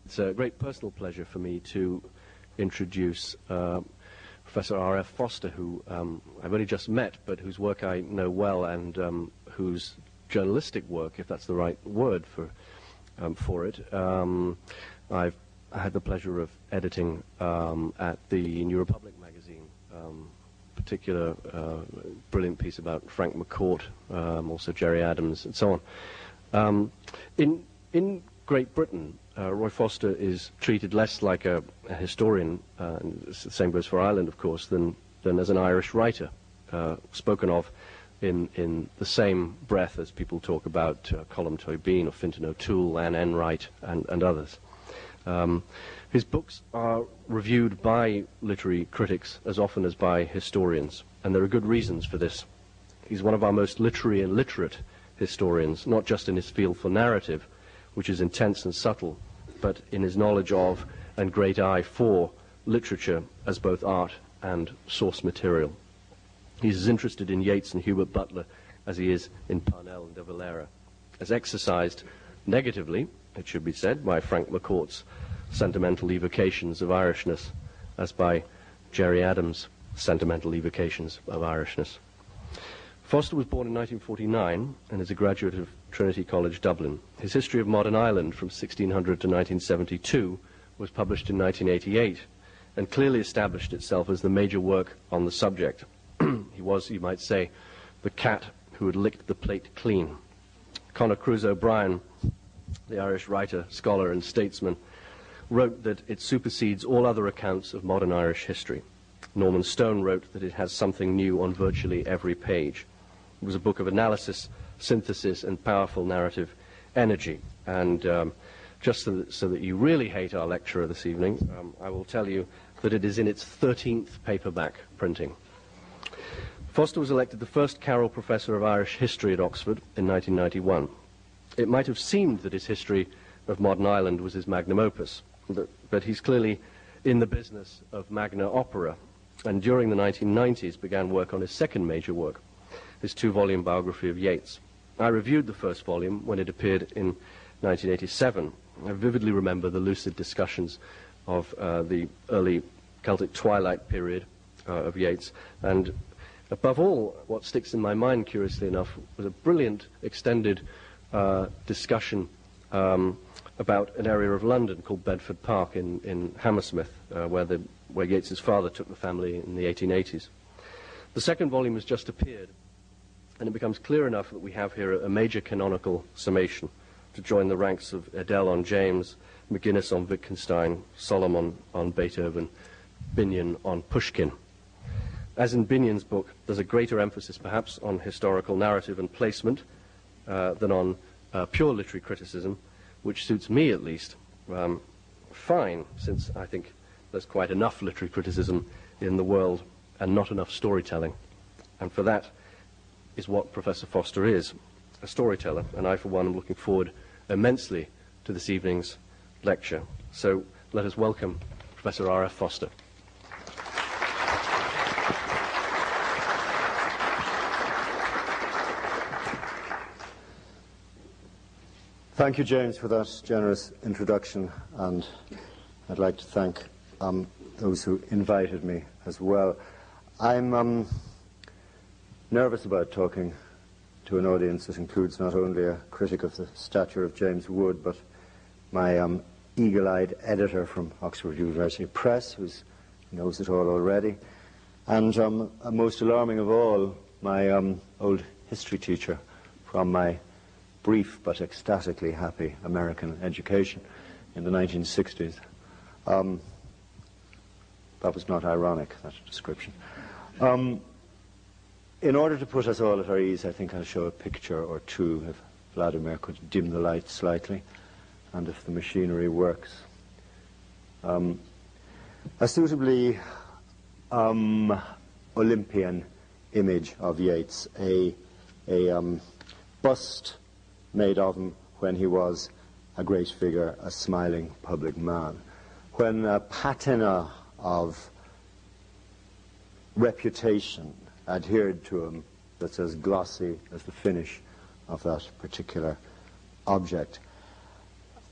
It's a great personal pleasure for me to introduce Professor R.F. Foster, who I've only just met, but whose work I know well, and whose journalistic work, if that's the right word for it, I've had the pleasure of editing at the New Republic magazine. Particular brilliant piece about Frank McCourt, also Jerry Adams, and so on. In Great Britain, Roy Foster is treated less like a historian, and the same goes for Ireland, of course, than as an Irish writer, spoken of in the same breath as people talk about Colm Tóibín or Fintan O'Toole, Anne Enright, and others. His books are reviewed by literary critics as often as by historians, and there are good reasons for this. He's one of our most literary and literate historians, not just in his field for narrative, which is intense and subtle, but in his knowledge of and great eye for literature as both art and source material. He's as interested in Yeats and Hubert Butler as he is in Parnell and de Valera, as exercised negatively, it should be said, by Frank McCourt's sentimental evocations of Irishness, as by Jerry Adams' sentimental evocations of Irishness. Foster was born in 1949 and is a graduate of Trinity College, Dublin. His History of Modern Ireland from 1600 to 1972 was published in 1988 and clearly established itself as the major work on the subject. He was, you might say, the cat who had licked the plate clean. Conor Cruise O'Brien, the Irish writer, scholar, and statesman, wrote that it supersedes all other accounts of modern Irish history. Norman Stone wrote that it has something new on virtually every page. It was a book of analysis, synthesis, and powerful narrative energy. And just so that you really hate our lecturer this evening, I will tell you that it is in its 13th paperback printing. Foster was elected the first Carroll Professor of Irish History at Oxford in 1991. It might have seemed that his history of modern Ireland was his magnum opus, but he's clearly in the business of magna opera, and during the 1990s began work on his second major work, his two-volume biography of Yeats. I reviewed the first volume when it appeared in 1987. I vividly remember the lucid discussions of the early Celtic twilight period of Yeats, and above all, what sticks in my mind, curiously enough, was a brilliant extended discussion about an area of London called Bedford Park in Hammersmith, where Yeats's father took the family in the 1880s. The second volume has just appeared, and it becomes clear enough that we have here a major canonical summation to join the ranks of Edel on James, McGuinness on Wittgenstein, Solomon on Beethoven, Binion on Pushkin. As in Binion's book, there's a greater emphasis perhaps on historical narrative and placement than on pure literary criticism, which suits me at least fine, since I think there's quite enough literary criticism in the world and not enough storytelling. And for that is what Professor Foster is, a storyteller, and I for one am looking forward immensely to this evening's lecture. So let us welcome Professor R.F. Foster. Thank you, James, for that generous introduction, and I'd like to thank those who invited me as well. I'm nervous about talking to an audience that includes not only a critic of the stature of James Wood, but my eagle-eyed editor from Oxford University Press, who knows it all already, and most alarming of all, my old history teacher from my brief but ecstatically happy American education in the 1960s. That was not ironic, that description. In order to put us all at our ease, I think I'll show a picture or two, if Vladimir could dim the light slightly, and if the machinery works. A suitably Olympian image of Yeats, a bust made of him when he was a great figure, a smiling public man. When a patina of reputation adhered to him that's as glossy as the finish of that particular object.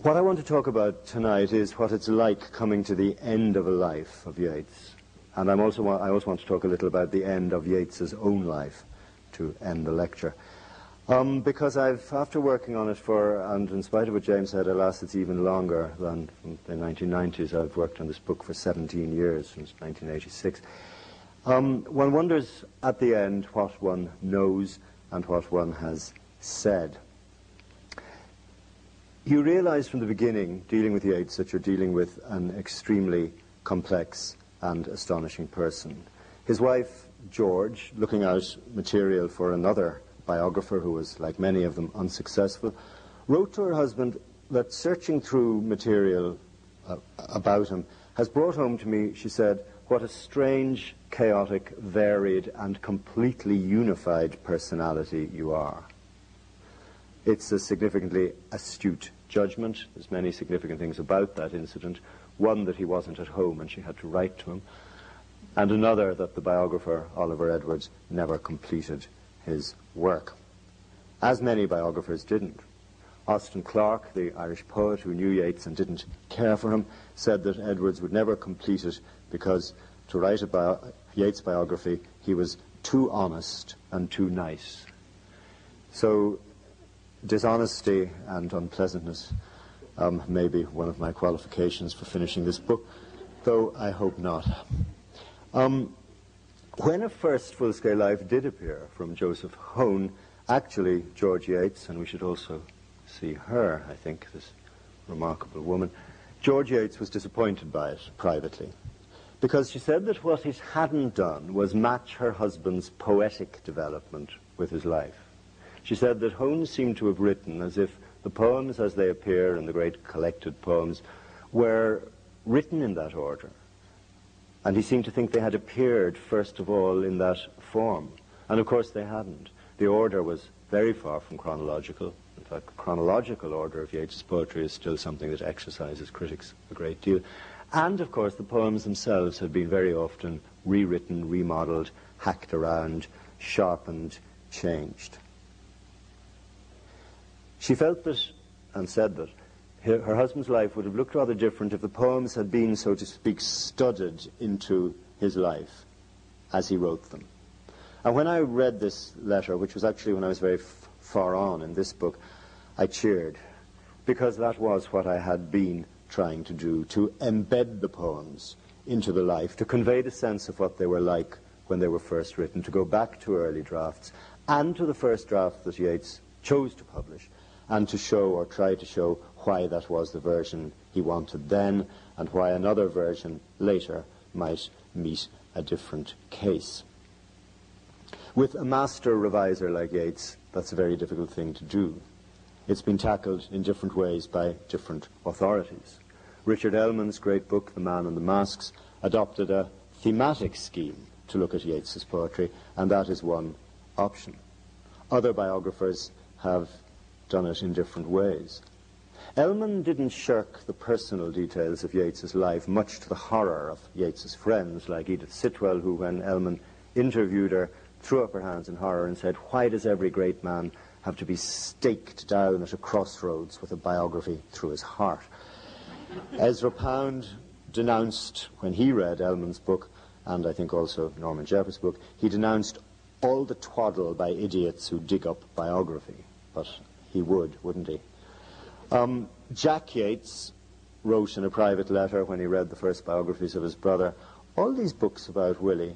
What I want to talk about tonight is what it's like coming to the end of a life of Yeats. And I also want to talk a little about the end of Yeats's own life to end the lecture. Because after working on it and in spite of what James said, alas, it's even longer than the 1990s. I've worked on this book for 17 years, since 1986. One wonders at the end what one knows and what one has said. You realize from the beginning, dealing with Yeats, that you're dealing with an extremely complex and astonishing person. His wife, George, looking out material for another biographer who was, like many of them, unsuccessful, wrote to her husband that searching through material about him has brought home to me, she said, what a strange, chaotic, varied, and completely unified personality you are. It's a significantly astute judgment. There's many significant things about that incident. One, that he wasn't at home and she had to write to him, and another, that the biographer, Oliver Edwards, never completed his work, as many biographers didn't. Austin Clarke, the Irish poet who knew Yeats and didn't care for him, said that Edwards would never complete it because to write a Yeats biography, he was too honest and too nice. So dishonesty and unpleasantness may be one of my qualifications for finishing this book, though I hope not. When A First Full-Scale Life did appear from Joseph Hone, actually George Yeats, and we should also see her, I think, this remarkable woman, George Yeats was disappointed by it privately, because she said that what it hadn't done was match her husband's poetic development with his life. She said that Hone seemed to have written as if the poems as they appear in the great collected poems were written in that order. And he seemed to think they had appeared, first of all, in that form. And of course they hadn't. The order was very far from chronological. In fact, the chronological order of Yeats' poetry is still something that exercises critics a great deal. And of course the poems themselves had been very often rewritten, remodeled, hacked around, sharpened, changed. She felt that, and said that, her husband's life would have looked rather different if the poems had been, so to speak, studied into his life as he wrote them. And when I read this letter, which was actually when I was very far on in this book, I cheered, because that was what I had been trying to do, to embed the poems into the life, to convey the sense of what they were like when they were first written, to go back to early drafts, and to the first draft that Yeats chose to publish, and to show, or try to show, why that was the version he wanted then, and why another version later might meet a different case. With a master reviser like Yeats, that's a very difficult thing to do. It's been tackled in different ways by different authorities. Richard Ellman's great book, The Man and the Masks, adopted a thematic scheme to look at Yeats's poetry, and that is one option. Other biographers have done it in different ways. Ellman didn't shirk the personal details of Yeats's life, much to the horror of Yeats's friends, like Edith Sitwell, who, when Ellman interviewed her, threw up her hands in horror and said, "Why does every great man have to be staked down at a crossroads with a biography through his heart?" Ezra Pound denounced, when he read Ellman's book, and I think also Norman Jeffers' book, he denounced all the twaddle by idiots who dig up biography. But he would, wouldn't he? Jack Yeats wrote in a private letter when he read the first biographies of his brother, "All these books about Willie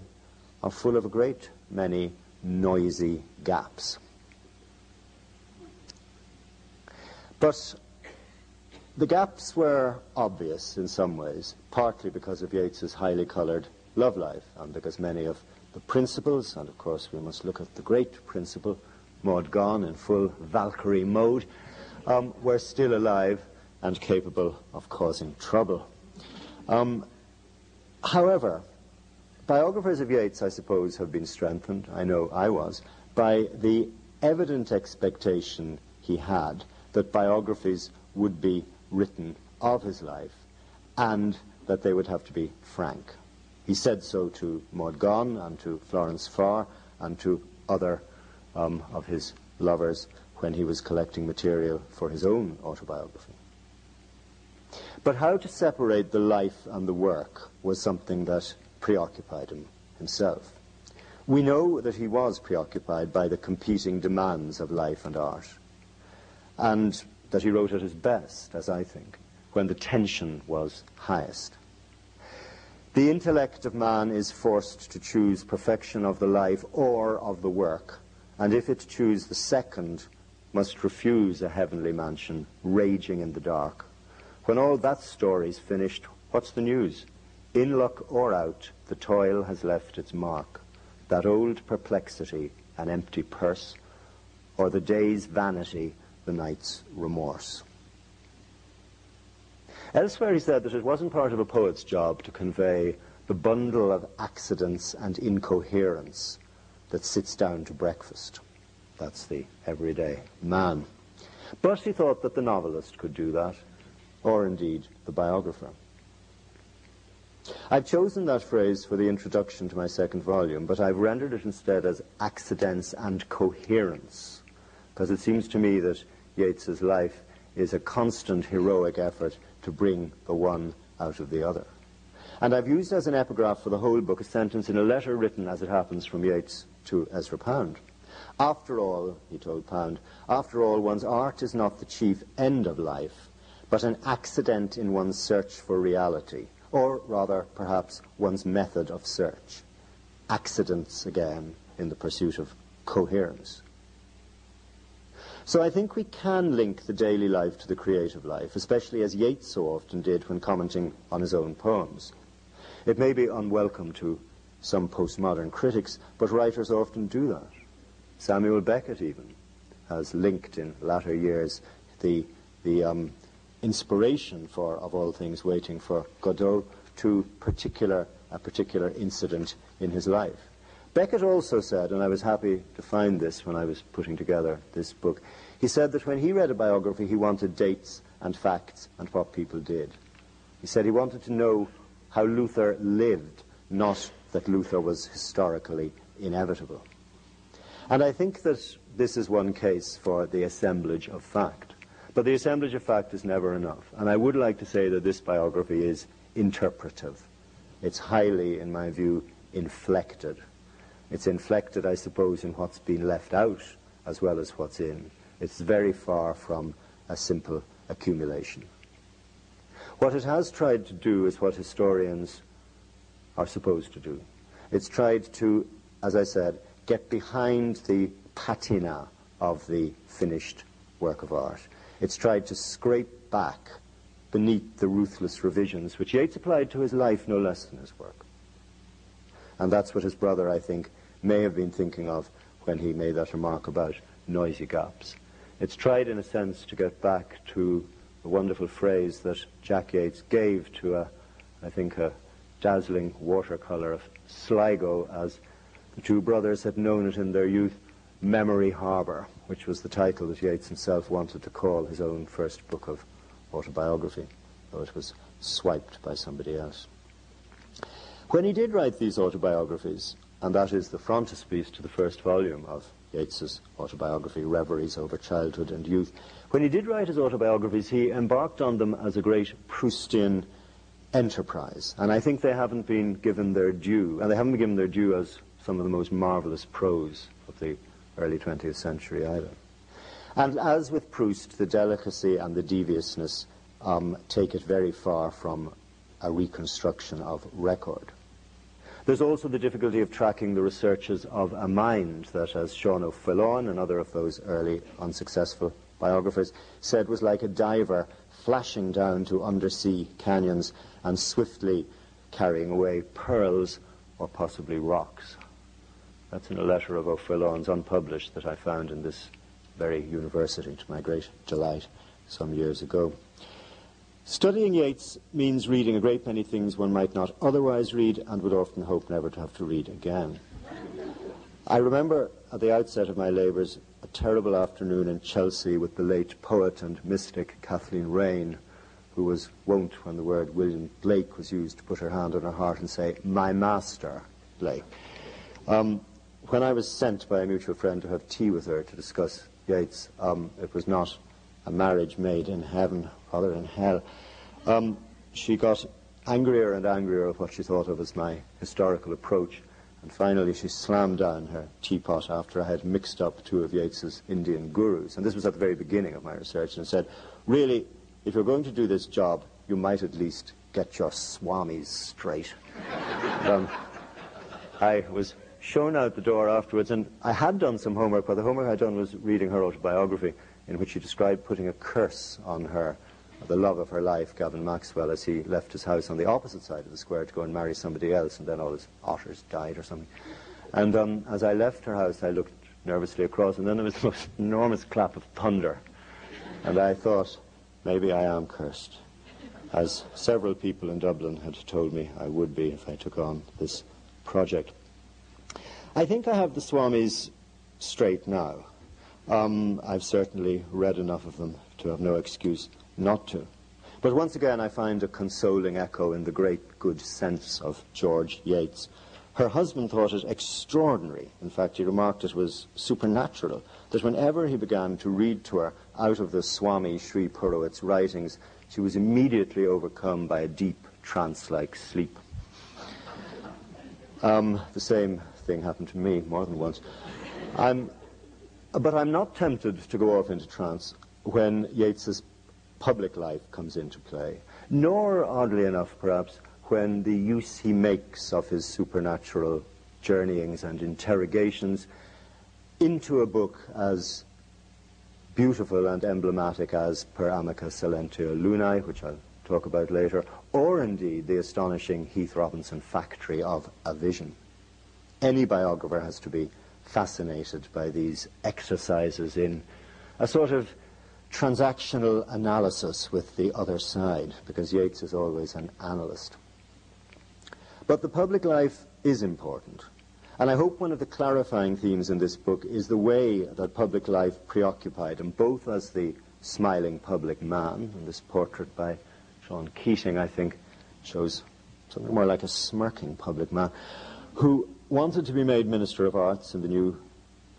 are full of a great many noisy gaps." But the gaps were obvious in some ways, partly because of Yeats's highly coloured love life, and because many of the principles, and of course we must look at the great principle, Maud Gonne in full Valkyrie mode, were still alive and capable of causing trouble. However, biographers of Yeats, I suppose, have been strengthened, I know I was, by the evident expectation he had that biographies would be written of his life and that they would have to be frank. He said so to Maud Gonne and to Florence Farr and to other of his lovers when he was collecting material for his own autobiography. But how to separate the life and the work was something that preoccupied him himself. We know that he was preoccupied by the competing demands of life and art, and that he wrote at his best, as I think, when the tension was highest. The intellect of man is forced to choose perfection of the life or of the work, and if it choose the second, must refuse a heavenly mansion, raging in the dark. When all that story's finished, what's the news? In luck or out, the toil has left its mark. That old perplexity, an empty purse, or the day's vanity, the night's remorse. Elsewhere he said that it wasn't part of a poet's job to convey the bundle of accidents and incoherence that sits down to breakfast. That's the everyday man. But he thought that the novelist could do that, or indeed the biographer. I've chosen that phrase for the introduction to my second volume, but I've rendered it instead as accidents and coherence, because it seems to me that Yeats's life is a constant heroic effort to bring the one out of the other. And I've used as an epigraph for the whole book a sentence in a letter written, as it happens, from Yeats to Ezra Pound. After all, he told Pound, after all, one's art is not the chief end of life, but an accident in one's search for reality, or rather, perhaps, one's method of search. Accidents, again, in the pursuit of coherence. So I think we can link the daily life to the creative life, especially as Yeats so often did when commenting on his own poems. It may be unwelcome to some postmodern critics, but writers often do that. Samuel Beckett even has linked in latter years the inspiration for, of all things, Waiting for Godot to a particular incident in his life. Beckett also said, and I was happy to find this when I was putting together this book, he said that when he read a biography he wanted dates and facts and what people did. He said he wanted to know how Luther lived, not that Luther was historically inevitable. And I think that this is one case for the assemblage of fact. But the assemblage of fact is never enough. And I would like to say that this biography is interpretive. It's highly, in my view, inflected. It's inflected, I suppose, in what's been left out as well as what's in. It's very far from a simple accumulation. What it has tried to do is what historians are supposed to do. It's tried to, as I said, get behind the patina of the finished work of art. It's tried to scrape back beneath the ruthless revisions which Yeats applied to his life no less than his work. And that's what his brother, I think, may have been thinking of when he made that remark about noisy gaps. It's tried, in a sense, to get back to the wonderful phrase that Jack Yeats gave to I think, a dazzling watercolour of Sligo, as the two brothers had known it in their youth, Memory Harbour, which was the title that Yeats himself wanted to call his own first book of autobiography, though it was swiped by somebody else. When he did write these autobiographies, and that is the frontispiece to the first volume of Yeats's autobiography, Reveries Over Childhood and Youth, when he did write his autobiographies, he embarked on them as a great Proustian enterprise, and I think they haven't been given their due, and they haven't been given their due as some of the most marvelous prose of the early 20th century either. And as with Proust, the delicacy and the deviousness take it very far from a reconstruction of record. There's also the difficulty of tracking the researches of a mind that, as Sean O'Fallon, another of those early unsuccessful biographers, said was like a diver flashing down to undersea canyons and swiftly carrying away pearls or possibly rocks. That's in a letter of O'Fallon's unpublished that I found in this very university, to my great delight, some years ago. Studying Yeats means reading a great many things one might not otherwise read and would often hope never to have to read again. I remember at the outset of my labours a terrible afternoon in Chelsea with the late poet and mystic Kathleen Raine, who was wont, when the word William Blake was used, to put her hand on her heart and say, "My master, Blake." When I was sent by a mutual friend to have tea with her to discuss Yeats, it was not a marriage made in heaven, rather in hell. She got angrier and angrier at what she thought of as my historical approach, and finally she slammed down her teapot after I had mixed up two of Yeats's Indian gurus. And this was at the very beginning of my research, and said, really, if you're going to do this job, you might at least get your swamis straight. I was shown out the door afterwards, and I had done some homework, but the homework I'd done was reading her autobiography, in which she described putting a curse on her, the love of her life, Gavin Maxwell, as he left his house on the opposite side of the square to go and marry somebody else, and then all his otters died or something. And as I left her house, I looked nervously across, and then there was the most enormous clap of thunder. And I thought, maybe I am cursed, as several people in Dublin had told me I would be if I took on this project. I think I have the Swamis straight now. I've certainly read enough of them to have no excuse not to. But once again, I find a consoling echo in the great good sense of George Yeats. Her husband thought it extraordinary. In fact, he remarked it was supernatural, that whenever he began to read to her out of the Swami Sri Purohit's writings, she was immediately overcome by a deep trance-like sleep. The same thing happened to me more than once. But I'm not tempted to go off into trance when Yeats's public life comes into play, nor, oddly enough perhaps, when the use he makes of his supernatural journeyings and interrogations into a book as beautiful and emblematic as Per Amica Silentia Lunae, which I'll talk about later, or indeed the astonishing Heath Robinson factory of A Vision. Any biographer has to be fascinated by these exercises in a sort of transactional analysis with the other side, because Yeats is always an analyst. But the public life is important, and I hope one of the clarifying themes in this book is the way that public life preoccupied him, both as the smiling public man, and this portrait by Sean Keating, I think, shows something more like a smirking public man, who wanted to be made Minister of Arts in the new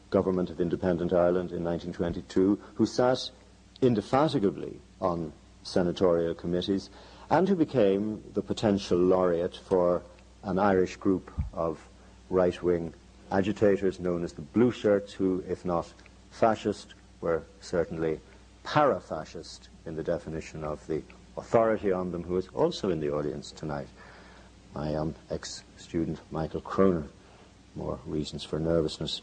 government of independent Ireland in 1922, who sat indefatigably on senatorial committees, and who became the potential laureate for an Irish group of right-wing agitators known as the Blue Shirts, who, if not fascist, were certainly para-fascist in the definition of the authority on them, who is also in the audience tonight. My ex-student Michael Croner. More reasons for nervousness.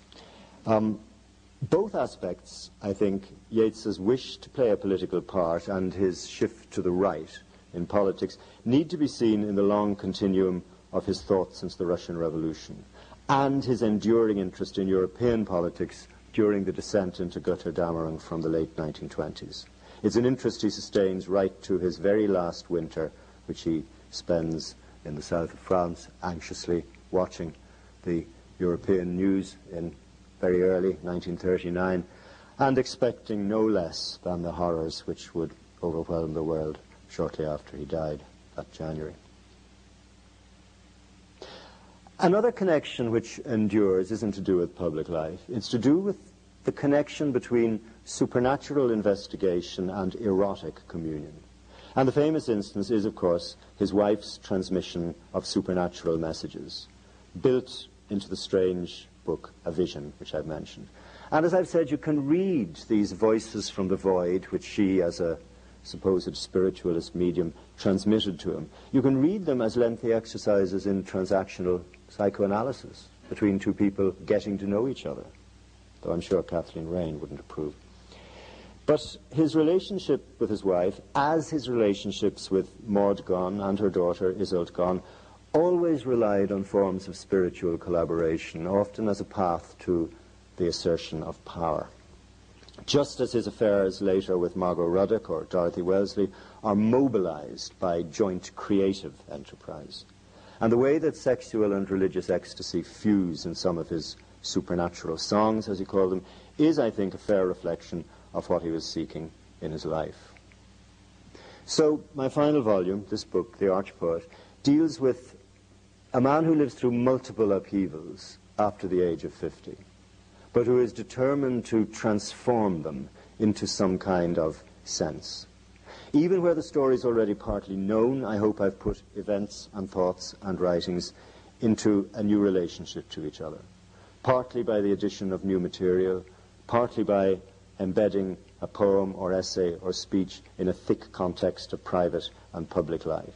Both aspects, I think, Yeats's wish to play a political part and his shift to the right in politics need to be seen in the long continuum of his thoughts since the Russian Revolution and his enduring interest in European politics during the descent into Götterdämmerung from the late 1920s. It's an interest he sustains right to his very last winter, which he spends in the south of France, anxiously watching the European news in very early 1939, and expecting no less than the horrors which would overwhelm the world shortly after he died that January. Another connection which endures isn't to do with public life. It's to do with the connection between supernatural investigation and erotic communion. And the famous instance is, of course, his wife's transmission of supernatural messages, built into the strange book, A Vision, which I've mentioned. And as I've said, you can read these voices from the void, which she, as a supposed spiritualist medium, transmitted to him. You can read them as lengthy exercises in transactional psychoanalysis between two people getting to know each other, though I'm sure Kathleen Raine wouldn't approve. But his relationship with his wife, as his relationships with Maud Gonne and her daughter Isolde Gonne, always relied on forms of spiritual collaboration, often as a path to the assertion of power. Just as his affairs later with Margot Ruddock or Dorothy Wellesley are mobilized by joint creative enterprise. And the way that sexual and religious ecstasy fuse in some of his supernatural songs, as he called them, is, I think, a fair reflection of what he was seeking in his life. So, my final volume, this book, The Archpoet, deals with a man who lives through multiple upheavals after the age of 50, but who is determined to transform them into some kind of sense. Even where the story is already partly known, I hope I've put events and thoughts and writings into a new relationship to each other, partly by the addition of new material, partly by embedding a poem or essay or speech in a thick context of private and public life.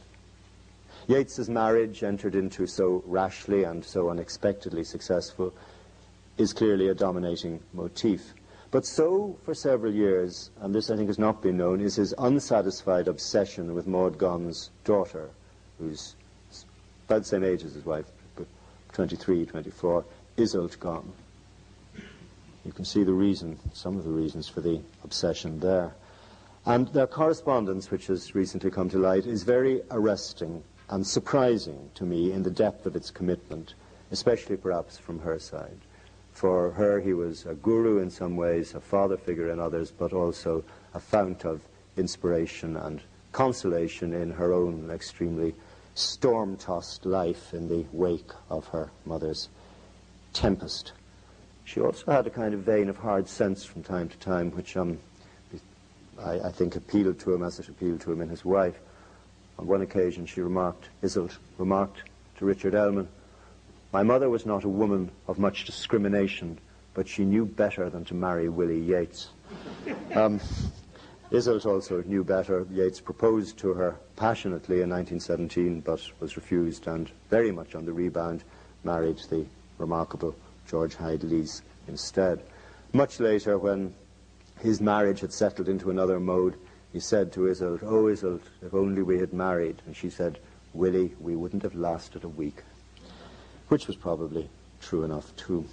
Yeats's marriage, entered into so rashly and so unexpectedly successful, is clearly a dominating motif. But so, for several years, and this I think has not been known, is his unsatisfied obsession with Maud Gonne's daughter, who's about the same age as his wife, but 23, 24, Iseult Gonne. You can see the reason, some of the reasons for the obsession there. And their correspondence, which has recently come to light, is very arresting and surprising to me in the depth of its commitment, especially perhaps from her side. For her, he was a guru in some ways, a father figure in others, but also a fount of inspiration and consolation in her own extremely storm-tossed life in the wake of her mother's tempest. She also had a kind of vein of hard sense from time to time, which I think appealed to him as it appealed to him in his wife. On one occasion she remarked, Iseult remarked to Richard Ellman, "My mother was not a woman of much discrimination, but she knew better than to marry Willie Yeats." Iseult also knew better. Yeats proposed to her passionately in 1917, but was refused, and very much on the rebound married the remarkable George Hyde Lees instead. Much later, when his marriage had settled into another mode, he said to Iseult, "Oh, Iseult, if only we had married." And she said, "Willie, we wouldn't have lasted a week," which was probably true enough too.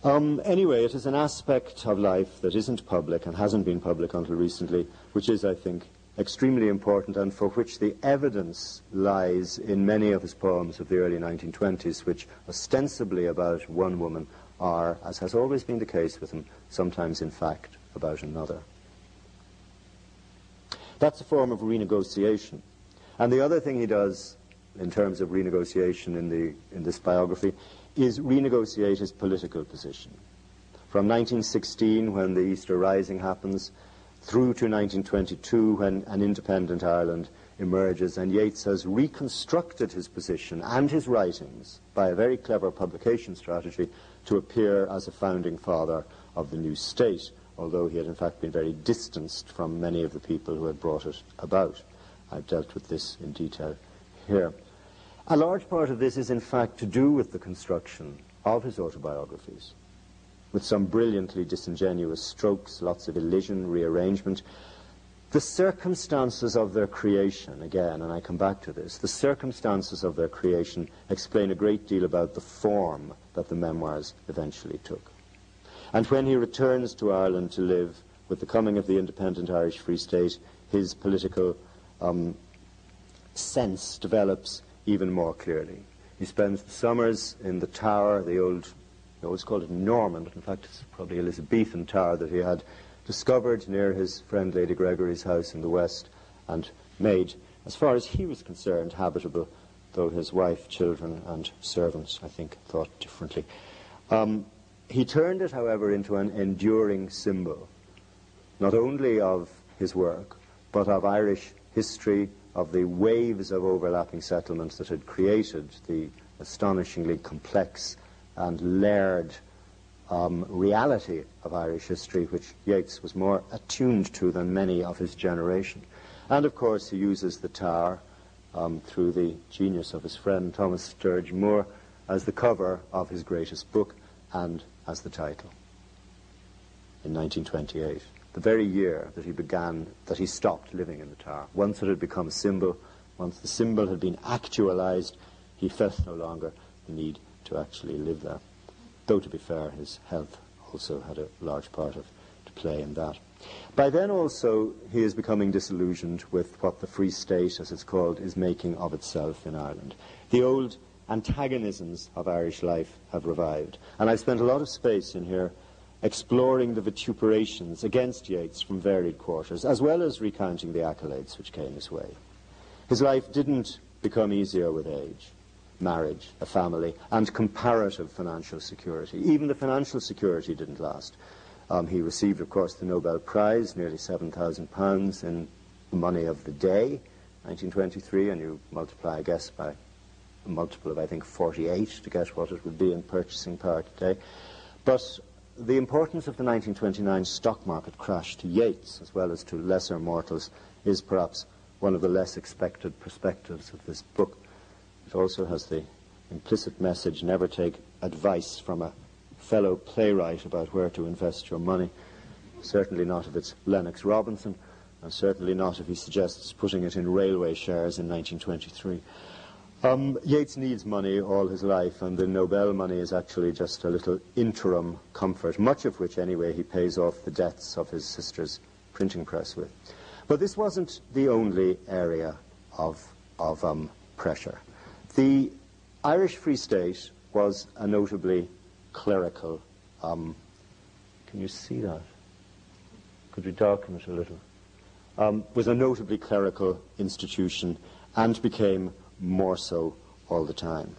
Anyway, it is an aspect of life that isn't public and hasn't been public until recently, which is, I think, extremely important, and for which the evidence lies in many of his poems of the early 1920s, which ostensibly about one woman are, as has always been the case with him, sometimes in fact about another. That's a form of renegotiation. And the other thing he does in terms of renegotiation in this biography is renegotiate his political position. From 1916, when the Easter Rising happens, through to 1922, when an independent Ireland emerges, and Yeats has reconstructed his position and his writings by a very clever publication strategy to appear as a founding father of the new state, although he had in fact been very distanced from many of the people who had brought it about. I've dealt with this in detail here. A large part of this is in fact to do with the construction of his autobiographies, with some brilliantly disingenuous strokes, lots of elision, rearrangement. The circumstances of their creation, again, and I come back to this, the circumstances of their creation explain a great deal about the form that the memoirs eventually took. And when he returns to Ireland to live, with the coming of the independent Irish Free State, his political sense develops even more clearly. He spends the summers in the tower, the old, they always called it Norman, but in fact it's probably Elizabethan tower that he had discovered near his friend Lady Gregory's house in the west, and made, as far as he was concerned, habitable, though his wife, children, and servants, I think, thought differently. He turned it, however, into an enduring symbol, not only of his work, but of Irish history, of the waves of overlapping settlements that had created the astonishingly complex and layered reality of Irish history, which Yeats was more attuned to than many of his generation. And of course he uses the tower, through the genius of his friend Thomas Sturge Moore, as the cover of his greatest book and as the title. In 1928, the very year that he stopped living in the tower. Once it had become a symbol, once the symbol had been actualized, he felt no longer the need to actually live there. Though, to be fair, his health also had a large part to play in that. By then also, he is becoming disillusioned with what the Free State, as it's called, is making of itself in Ireland. The old antagonisms of Irish life have revived. And I've spent a lot of space in here exploring the vituperations against Yeats from varied quarters, as well as recounting the accolades which came his way. His life didn't become easier with age, marriage, a family, and comparative financial security. Even the financial security didn't last. He received, of course, the Nobel Prize, nearly £7,000 in the money of the day, 1923, and you multiply, I guess, by a multiple of, I think, 48 to get what it would be in purchasing power today. But the importance of the 1929 stock market crash to Yeats, as well as to lesser mortals, is perhaps one of the less expected perspectives of this book. It also has the implicit message, never take advice from a fellow playwright about where to invest your money. Certainly not if it's Lennox Robinson, and certainly not if he suggests putting it in railway shares in 1923. Yeats needs money all his life, and the Nobel money is actually just a little interim comfort, much of which, anyway, he pays off the debts of his sister's printing press with. But this wasn't the only area of pressure. The Irish Free State was a notably clerical... can you see that? Could we darken it a little? Was a notably clerical institution and became more so all the time.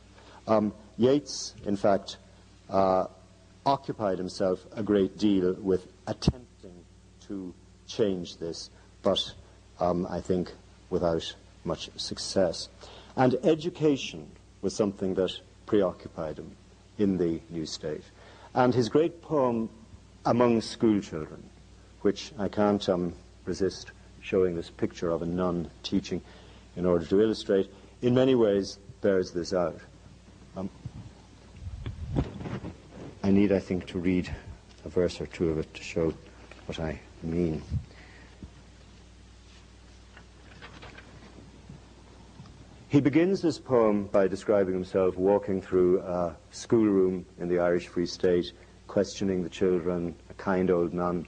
Yeats, in fact, occupied himself a great deal with attempting to change this, but I think without much success. And education was something that preoccupied him in the new state. And his great poem, Among School Children, which I can't resist showing this picture of a nun teaching in order to illustrate, in many ways bears this out. I need, I think, to read a verse or two of it to show what I mean. He begins this poem by describing himself walking through a schoolroom in the Irish Free State, questioning the children, a kind old nun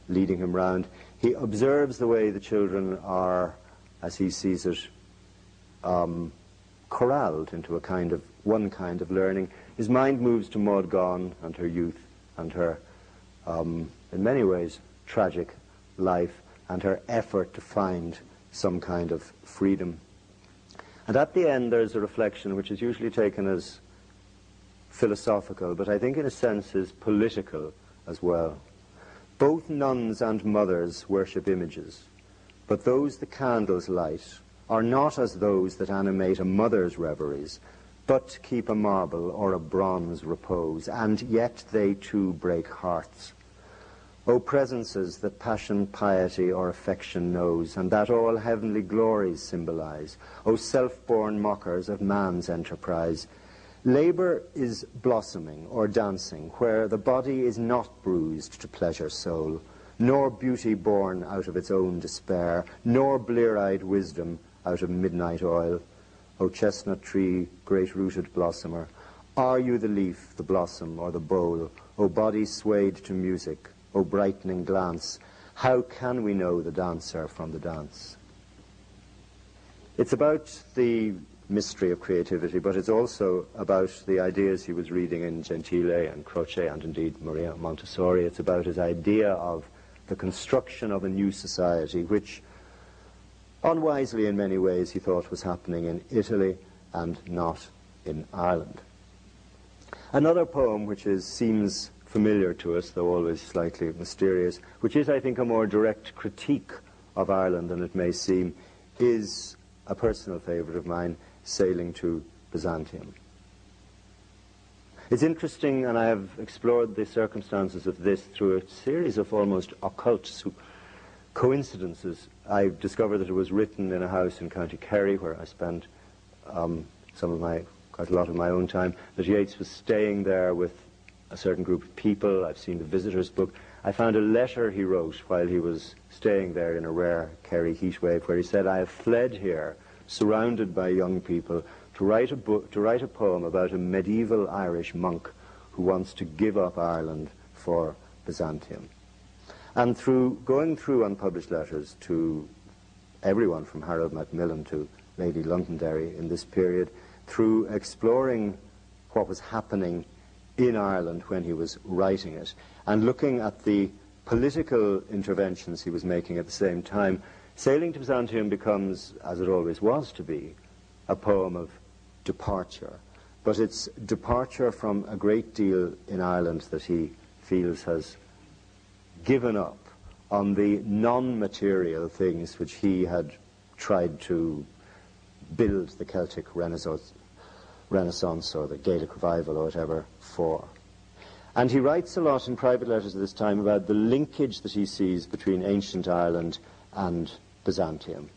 leading him round. He observes the way the children are, as he sees it, corralled into one kind of learning. His mind moves to Maud Gonne and her youth and her, in many ways, tragic life and her effort to find some kind of freedom. And at the end there's a reflection which is usually taken as philosophical, but I think in a sense is political as well. Both nuns and mothers worship images, but those the candles light are not as those that animate a mother's reveries, but keep a marble or a bronze repose, and yet they too break hearts. O presences that passion, piety, or affection knows, and that all heavenly glories symbolize, O self-born mockers of man's enterprise, labour is blossoming or dancing, where the body is not bruised to pleasure soul, nor beauty born out of its own despair, nor blear-eyed wisdom out of midnight oil. O chestnut tree, great-rooted blossomer, are you the leaf, the blossom, or the bowl? O body swayed to music, O brightening glance, how can we know the dancer from the dance? It's about the mystery of creativity, but it's also about the ideas he was reading in Gentile and Croce and indeed Maria Montessori. It's about his idea of the construction of a new society, which unwisely in many ways he thought was happening in Italy and not in Ireland. Another poem which seems familiar to us, though always slightly mysterious, which is, I think, a more direct critique of Ireland than it may seem, is a personal favourite of mine, Sailing to Byzantium. It's interesting, and I have explored the circumstances of this through a series of almost occult coincidences. I discovered that it was written in a house in County Kerry, where I spent quite a lot of my own time, that Yeats was staying there with a certain group of people. I've seen the visitors' book. I found a letter he wrote while he was staying there in a rare Kerry heatwave, where he said, "I have fled here, surrounded by young people, to write a poem about a medieval Irish monk who wants to give up Ireland for Byzantium." And through going through unpublished letters to everyone from Harold Macmillan to Lady Londonderry in this period, through exploring what was happening in Ireland when he was writing it, and looking at the political interventions he was making at the same time, Sailing to Byzantium becomes, as it always was to be, a poem of departure. But it's departure from a great deal in Ireland that he feels has given up on the non-material things which he had tried to build the Celtic Renaissance or the Gaelic Revival or whatever for. And he writes a lot in private letters at this time about the linkage that he sees between ancient Ireland and Byzantium,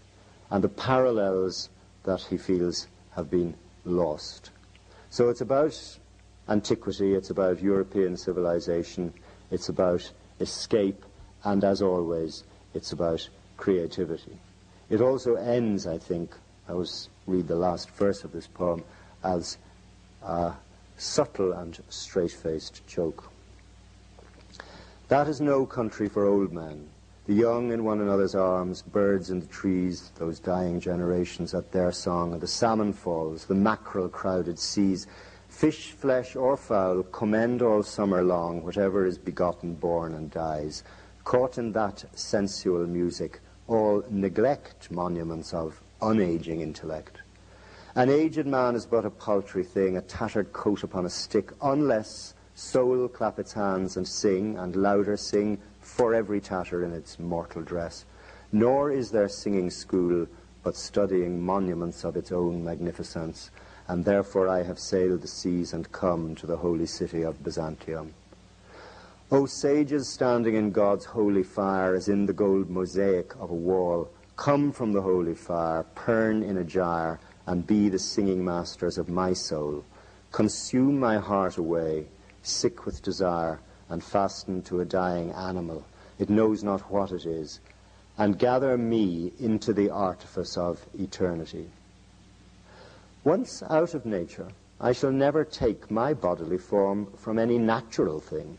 and the parallels that he feels have been lost. So it's about antiquity, it's about European civilization, it's about escape, and as always, it's about creativity. It also ends, I think, I will read the last verse of this poem, as a subtle and straight-faced joke. That is no country for old men, the young in one another's arms, birds in the trees, those dying generations at their song, and the salmon falls, the mackerel-crowded seas, fish, flesh, or fowl, commend all summer long, whatever is begotten, born, and dies. Caught in that sensual music, all neglect monuments of unaging intellect. An aged man is but a paltry thing, a tattered coat upon a stick, unless soul clap its hands and sing, and louder sing, for every tatter in its mortal dress. Nor is there singing school, but studying monuments of its own magnificence, and therefore I have sailed the seas and come to the holy city of Byzantium. O sages standing in God's holy fire, as in the gold mosaic of a wall, come from the holy fire, purn in a jar, and be the singing masters of my soul. Consume my heart away, sick with desire, and fasten to a dying animal, it knows not what it is, and gather me into the artifice of eternity. Once out of nature, I shall never take my bodily form from any natural thing,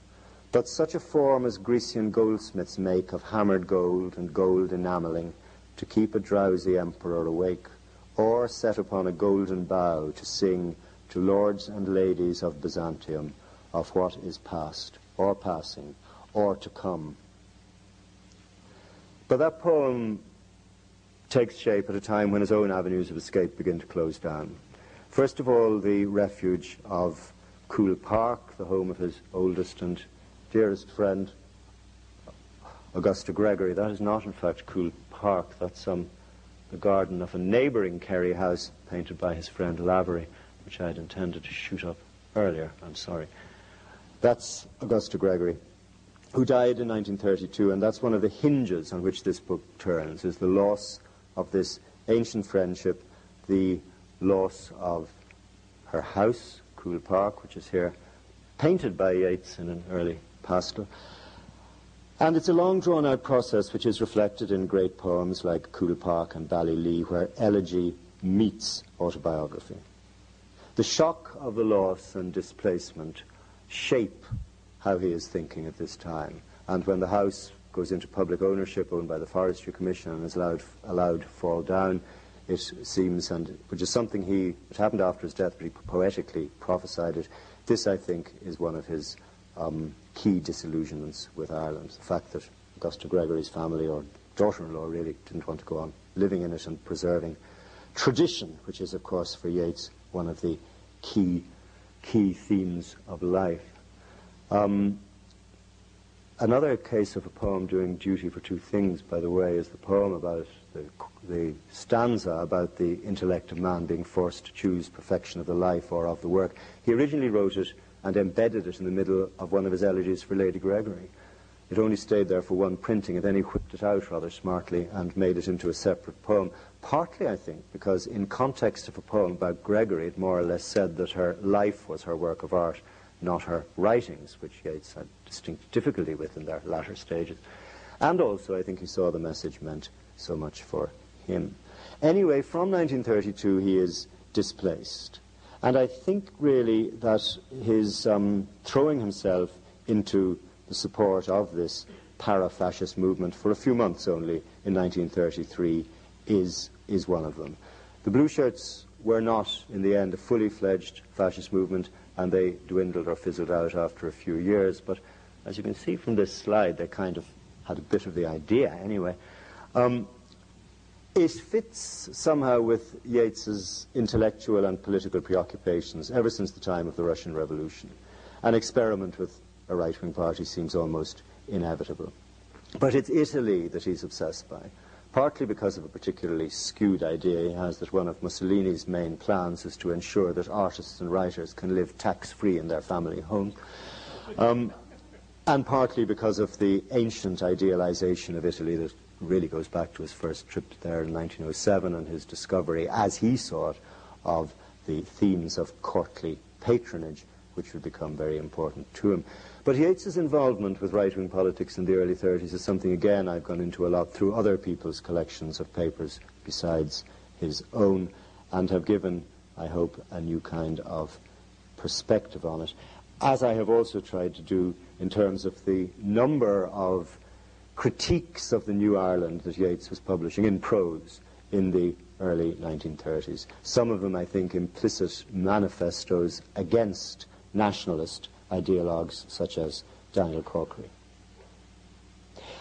but such a form as Grecian goldsmiths make of hammered gold and gold enamelling, to keep a drowsy emperor awake, or set upon a golden bough to sing to lords and ladies of Byzantium of what is past, or passing, or to come. But that poem takes shape at a time when his own avenues of escape begin to close down. First of all, the refuge of Coole Park, the home of his oldest and dearest friend, Augusta Gregory. That is not, in fact, Coole Park. That's the garden of a neighbouring Kerry house painted by his friend Lavery, which I had intended to shoot up earlier. I'm sorry. That's Augusta Gregory, who died in 1932, and that's one of the hinges on which this book turns, is the loss of this ancient friendship, the loss of her house, Coole Park, which is here, painted by Yeats in an early pastel. And it's a long drawn-out process which is reflected in great poems like Coole Park and Ballylee, where elegy meets autobiography. The shock of the loss and displacement shape how he is thinking at this time. And when the house goes into public ownership, owned by the Forestry Commission, and is allowed to fall down, it seems, and which is something it happened after his death, but he poetically prophesied it. This, I think, is one of his key disillusionments with Ireland. The fact that Augusta Gregory's family, or daughter-in-law really, didn't want to go on living in it and preserving tradition, which is, of course, for Yeats, one of the key themes of life. Another case of a poem doing duty for two things, by the way, is the poem about the stanza about the intellect of man being forced to choose perfection of the life or of the work. He originally wrote it and embedded it in the middle of one of his elegies for Lady Gregory. It only stayed there for one printing, and then he whipped it out rather smartly and made it into a separate poem. Partly, I think, because in context of a poem about Gregory, it more or less said that her life was her work of art, not her writings, which Yeats had distinct difficulty with in their latter stages. And also, I think he saw the message meant so much for him. Anyway, from 1932, he is displaced. And I think, really, that his throwing himself into the support of this para-fascist movement for a few months only in 1933 is one of them. The Blue Shirts were not, in the end, a fully fledged fascist movement, and they dwindled or fizzled out after a few years. But as you can see from this slide, they kind of had a bit of the idea anyway. It fits somehow with Yeats's intellectual and political preoccupations ever since the time of the Russian Revolution. An experiment with a right-wing party seems almost inevitable. But it's Italy that he's obsessed by, partly because of a particularly skewed idea he has that one of Mussolini's main plans is to ensure that artists and writers can live tax-free in their family homes, and partly because of the ancient idealization of Italy that really goes back to his first trip there in 1907 and his discovery, as he saw it, of the themes of courtly patronage, which would become very important to him. But Yeats's involvement with right-wing politics in the early 30s is something, again, I've gone into a lot through other people's collections of papers besides his own, and have given, I hope, a new kind of perspective on it, as I have also tried to do in terms of the number of critiques of the New Ireland that Yeats was publishing in prose in the early 1930s. Some of them, I think, implicit manifestos against nationalist ideologues such as Daniel Corkery.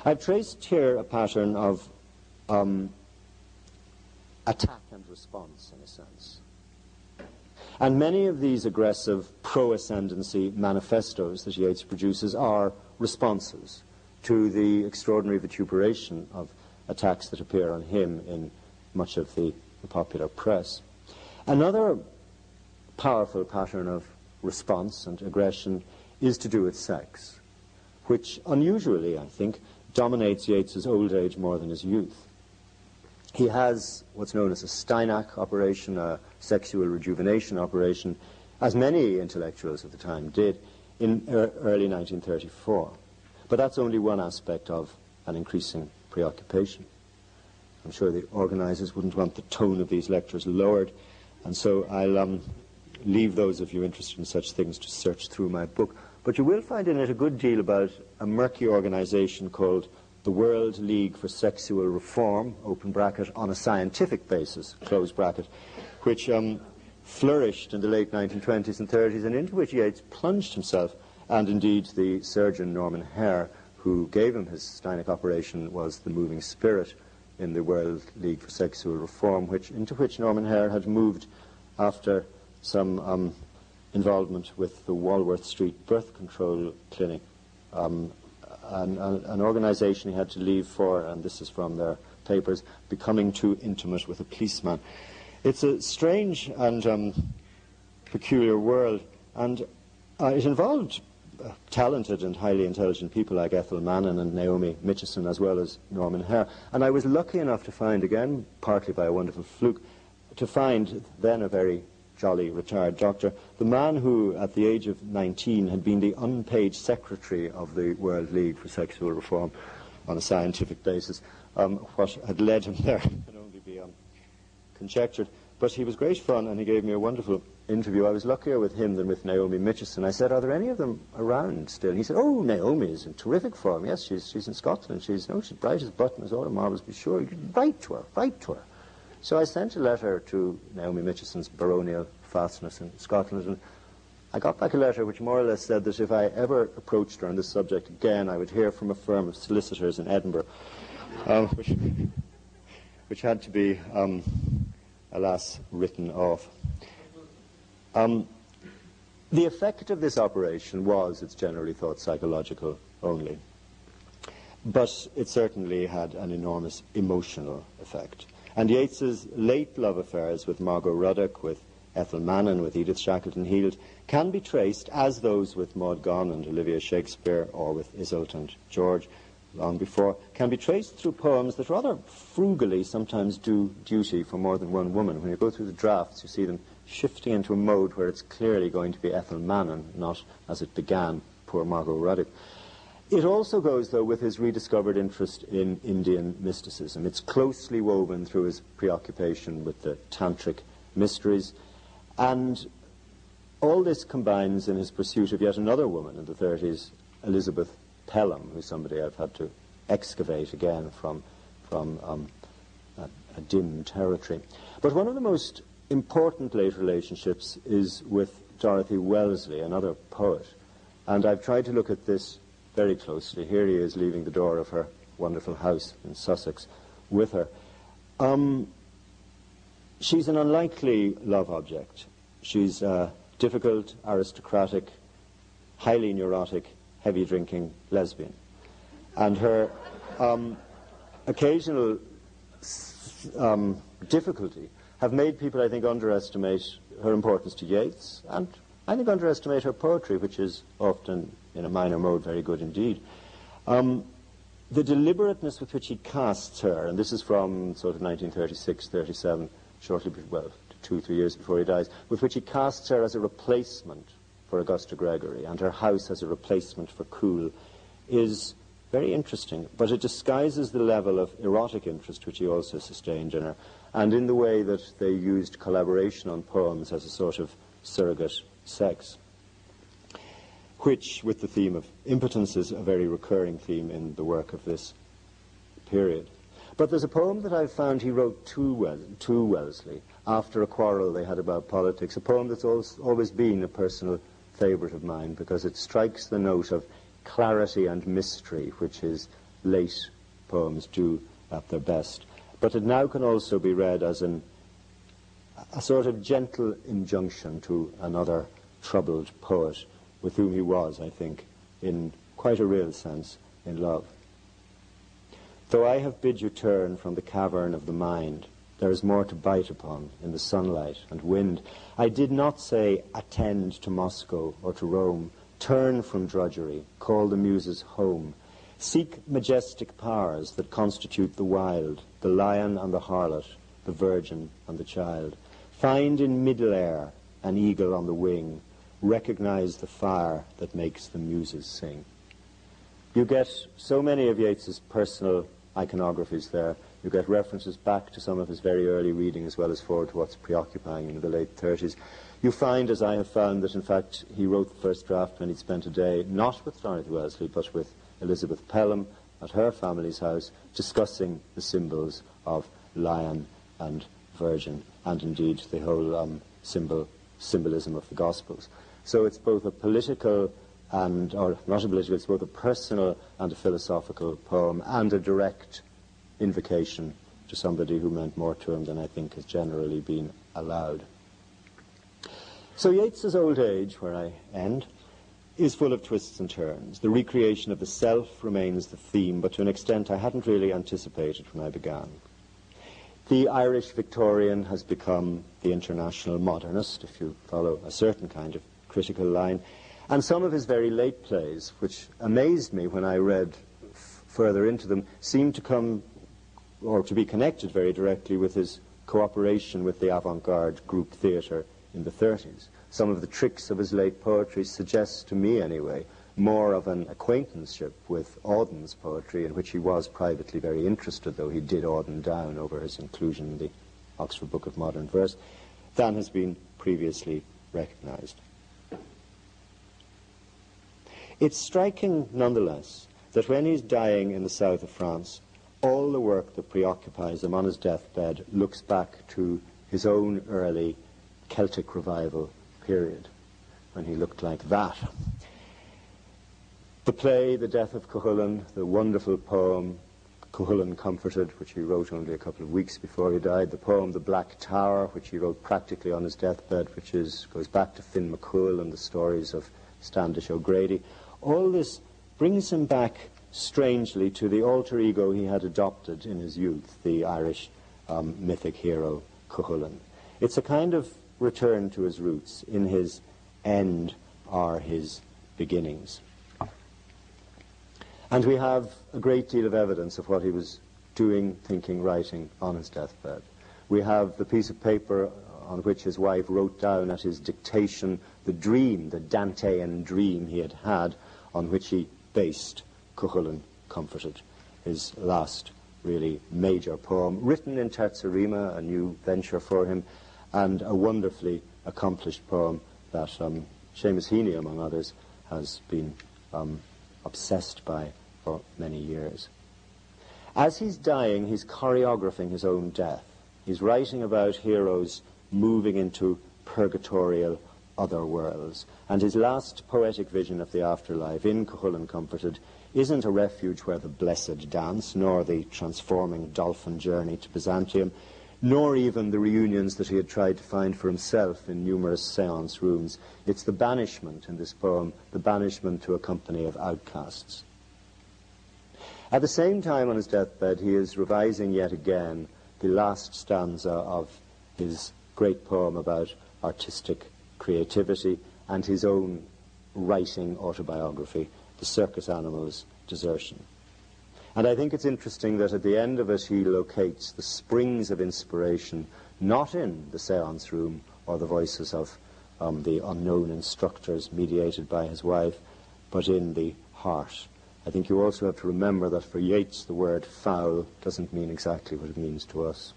I've traced here a pattern of attack and response, in a sense. And many of these aggressive pro-ascendancy manifestos that Yeats produces are responses to the extraordinary vituperation of attacks that appear on him in much of the popular press. Another powerful pattern of response and aggression is to do with sex, which unusually, I think, dominates Yeats's old age more than his youth. He has what's known as a Steinach operation, a sexual rejuvenation operation, as many intellectuals of the time did, in early 1934. But that's only one aspect of an increasing preoccupation. I'm sure the organizers wouldn't want the tone of these lectures lowered, and so I'll leave those of you interested in such things to search through my book. But you will find in it a good deal about a murky organization called the World League for Sexual Reform, open bracket, on a scientific basis, close bracket, which flourished in the late 1920s and 30s, and into which Yeats plunged himself, and indeed the surgeon Norman Hare, who gave him his Steinach operation, was the moving spirit in the World League for Sexual Reform, into which Norman Hare had moved after some involvement with the Walworth Street birth control clinic, an organization he had to leave for, and this is from their papers, becoming too intimate with a policeman. It's a strange and peculiar world, and it involved talented and highly intelligent people like Ethel Mannon and Naomi Mitchison, as well as Norman Hare. And I was lucky enough to find, again, partly by a wonderful fluke, to find then a very jolly retired doctor, the man who, at the age of 19, had been the unpaid secretary of the World League for Sexual Reform on a scientific basis. What had led him there can only be conjectured. But he was great fun, and he gave me a wonderful interview. I was luckier with him than with Naomi Mitchison. I said, are there any of them around still? And he said, oh, Naomi is in terrific form. Yes, she's in Scotland. She's bright as button, as all the marbles be sure. You can write to her. So I sent a letter to Naomi Mitchison's baronial fastness in Scotland, and I got back a letter which more or less said that if I ever approached her on this subject again, I would hear from a firm of solicitors in Edinburgh, which had to be, alas, written off. The effect of this operation was, it's generally thought, psychological only, but it certainly had an enormous emotional effect. And Yeats's late love affairs with Margot Ruddock, with Ethel Mannon, with Edith Shackleton Heald, can be traced, as those with Maud Gonne and Olivia Shakespeare, or with Iseult and George long before, can be traced through poems that rather frugally sometimes do duty for more than one woman. When you go through the drafts, you see them shifting into a mode where it's clearly going to be Ethel Mannon, not, as it began, poor Margot Ruddock. It also goes, though, with his rediscovered interest in Indian mysticism. It's closely woven through his preoccupation with the tantric mysteries, and all this combines in his pursuit of yet another woman in the 30s, Elizabeth Pelham, who's somebody I've had to excavate again from a dim territory. But one of the most important late relationships is with Dorothy Wellesley, another poet, and I've tried to look at this very closely. Here he is leaving the door of her wonderful house in Sussex with her. She's an unlikely love object. She's a difficult, aristocratic, highly neurotic, heavy-drinking lesbian. And her occasional difficulty have made people, I think, underestimate her importance to Yeats, and I think underestimate her poetry, which is often, in a minor mode, very good indeed. The deliberateness with which he casts her, and this is from sort of 1936, 37, shortly, well, 2-3 years before he dies, with which he casts her as a replacement for Augusta Gregory, and her house as a replacement for Cool, is very interesting, but it disguises the level of erotic interest which he also sustained in her, and in the way that they used collaboration on poems as a sort of surrogate sex, which, with the theme of impotence, is a very recurring theme in the work of this period. But there's a poem that I've found he wrote to Wellesley after a quarrel they had about politics, a poem that's always been a personal favourite of mine, because it strikes the note of clarity and mystery, which his late poems do at their best. But it now can also be read as a sort of gentle injunction to another troubled poet with whom he was, I think, in quite a real sense, in love. Though I have bid you turn from the cavern of the mind, there is more to bite upon in the sunlight and wind. I did not say, attend to Moscow or to Rome, turn from drudgery, call the muses home. Seek majestic powers that constitute the wild, the lion and the harlot, the virgin and the child. Find in middle-air an eagle on the wing. Recognize the fire that makes the muses sing. You get so many of Yeats's personal iconographies there. You get references back to some of his very early reading as well as forward to what's preoccupying him in the late 30s. You find, as I have found, that in fact he wrote the first draft when he'd spent a day, not with Dorothy Wellesley, but with Elizabeth Pelham at her family's house, discussing the symbols of lion and virgin, and indeed the whole symbolism of the Gospels. So it's both a political and, or not a political, it's both a personal and a philosophical poem, and a direct invocation to somebody who meant more to him than I think has generally been allowed. So Yeats's old age, where I end, is full of twists and turns. The recreation of the self remains the theme, but to an extent I hadn't really anticipated when I began. The Irish Victorian has become the international modernist, if you follow a certain kind of critical line. And some of his very late plays, which amazed me when I read further into them, seemed to come, or to be connected very directly with his cooperation with the avant-garde group theatre in the 30s. Some of the tricks of his late poetry suggest, to me anyway, more of an acquaintanceship with Auden's poetry, in which he was privately very interested, though he did Auden down over his inclusion in the Oxford Book of Modern Verse, than has been previously recognized. It's striking, nonetheless, that when he's dying in the south of France, all the work that preoccupies him on his deathbed looks back to his own early Celtic revival period, when he looked like that. The play, The Death of Cuchulainn, the wonderful poem, Cuchulainn Comforted, which he wrote only a couple of weeks before he died, the poem The Black Tower, which he wrote practically on his deathbed, which goes back to Finn McCool and the stories of Standish O'Grady. All this brings him back strangely to the alter ego he had adopted in his youth, the Irish mythic hero Cuchulainn. It's a kind of return to his roots. In his end are his beginnings. And we have a great deal of evidence of what he was doing, thinking, writing on his deathbed. We have the piece of paper on which his wife wrote down at his dictation the dream, the Dantean dream he had had, on which he based Cuchulainn Comforted, his last really major poem, written in terza rima, a new venture for him, and a wonderfully accomplished poem that Seamus Heaney, among others, has been obsessed by for many years. As he's dying, he's choreographing his own death. He's writing about heroes moving into purgatorial other worlds. And his last poetic vision of the afterlife in Cuchulainn Comforted isn't a refuge where the blessed dance, nor the transforming dolphin journey to Byzantium, nor even the reunions that he had tried to find for himself in numerous seance rooms. It's the banishment in this poem, the banishment to a company of outcasts. At the same time, on his deathbed, he is revising yet again the last stanza of his great poem about artistic creativity and his own writing autobiography, The Circus Animal's Desertion. And I think it's interesting that at the end of it he locates the springs of inspiration not in the seance room or the voices of the unknown instructors mediated by his wife, but in the heart. I think you also have to remember that for Yeats the word foul doesn't mean exactly what it means to us.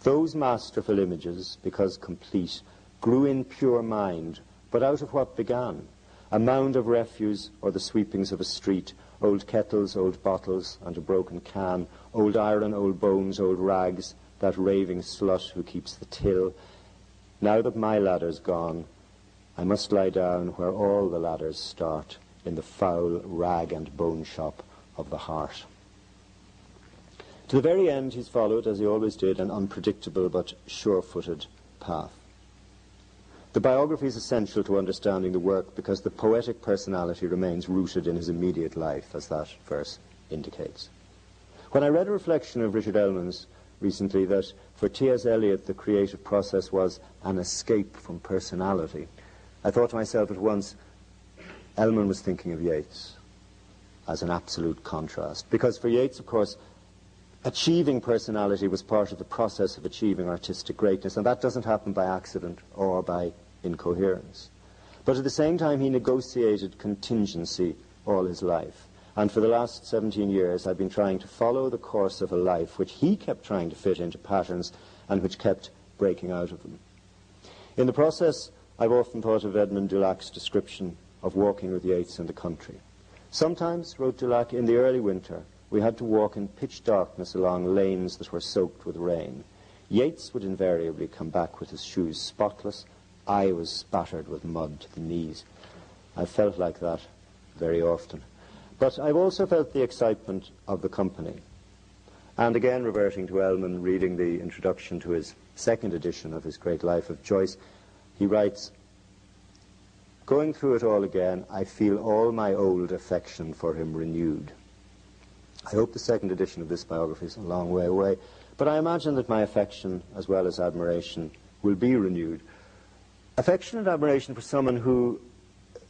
Those masterful images, because complete, grew in pure mind, but out of what began? A mound of refuse or the sweepings of a street, old kettles, old bottles, and a broken can, old iron, old bones, old rags, that raving slut who keeps the till. Now that my ladder's gone, I must lie down where all the ladders start, in the foul rag and bone shop of the heart. To the very end he's followed, as he always did, an unpredictable but sure-footed path. The biography is essential to understanding the work because the poetic personality remains rooted in his immediate life, as that verse indicates. When I read a reflection of Richard Ellman's recently that for T.S. Eliot the creative process was an escape from personality, I thought to myself at once, Ellman was thinking of Yeats as an absolute contrast. Because for Yeats, of course, achieving personality was part of the process of achieving artistic greatness, and that doesn't happen by accident or by incoherence. But at the same time, he negotiated contingency all his life. And for the last 17 years, I've been trying to follow the course of a life which he kept trying to fit into patterns and which kept breaking out of them. In the process, I've often thought of Edmund Dulac's description of walking with Yeats in the country. Sometimes, wrote Dulac, in the early winter, we had to walk in pitch darkness along lanes that were soaked with rain. Yeats would invariably come back with his shoes spotless. I was spattered with mud to the knees. I've felt like that very often. But I've also felt the excitement of the company. And again, reverting to Ellman, reading the introduction to his second edition of his great Life of Joyce, he writes, "Going through it all again, I feel all my old affection for him renewed." I hope the second edition of this biography is a long way away, but I imagine that my affection, as well as admiration, will be renewed. Affection and admiration for someone who,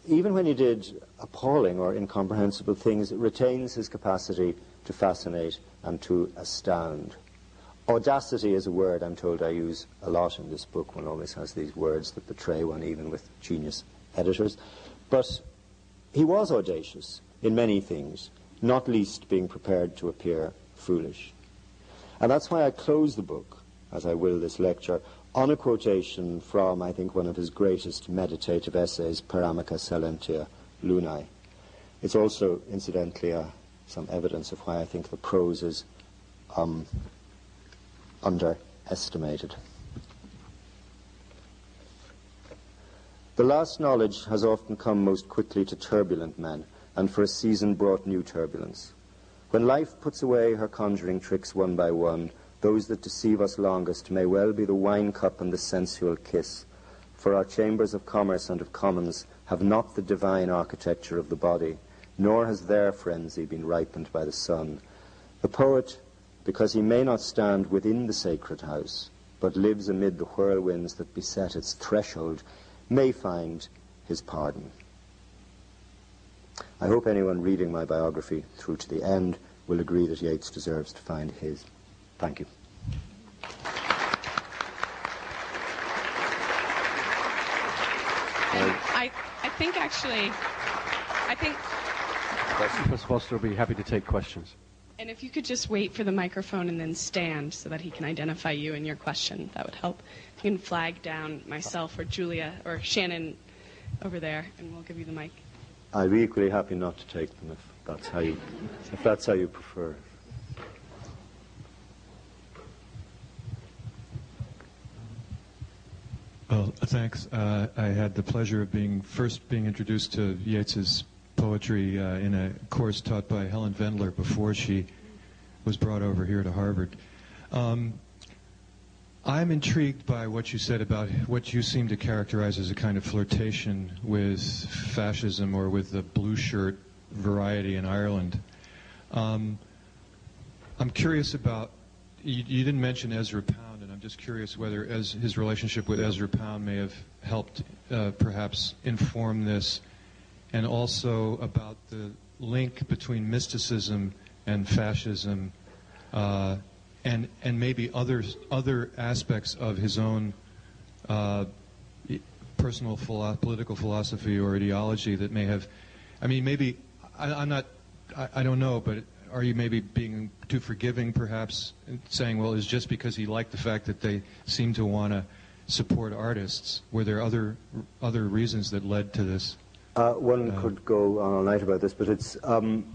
even when he did appalling or incomprehensible things, retains his capacity to fascinate and to astound. Audacity is a word I'm told I use a lot in this book. One always has these words that betray one, even with genius editors. But he was audacious in many things, not least being prepared to appear foolish. And that's why I close the book, as I will this lecture, on a quotation from, I think, one of his greatest meditative essays, Per Amica Salentia Lunae. It's also, incidentally, some evidence of why I think the prose is underestimated. The last knowledge has often come most quickly to turbulent men, and for a season brought new turbulence. When life puts away her conjuring tricks one by one, those that deceive us longest may well be the wine cup and the sensual kiss, for our chambers of commerce and of commons have not the divine architecture of the body, nor has their frenzy been ripened by the sun. The poet, because he may not stand within the sacred house, but lives amid the whirlwinds that beset its threshold, may find his pardon. I hope anyone reading my biography through to the end will agree that Yeats deserves to find his. Thank you. And I think actually, Professor Foster will be happy to take questions. And if you could just wait for the microphone and then stand so that he can identify you and your question, that would help. If you can flag down myself or Julia or Shannon over there, and we'll give you the mic. I'd be equally happy not to take them if that's how you prefer. Well, thanks. I had the pleasure of being introduced to Yeats's poetry in a course taught by Helen Vendler before she was brought over here to Harvard. I'm intrigued by what you said about what you seem to characterize as a kind of flirtation with fascism or with the blue shirt variety in Ireland. I'm curious about, you didn't mention Ezra Pound, and I'm just curious whether his relationship with Ezra Pound may have helped perhaps inform this, and also about the link between mysticism and fascism, and maybe other aspects of his own personal political philosophy or ideology that may have, I mean, maybe, I don't know, but are you maybe being too forgiving, perhaps, saying, well, it's just because he liked the fact that they seem to want to support artists? Were there other reasons that led to this? One could go on all night about this, but it's,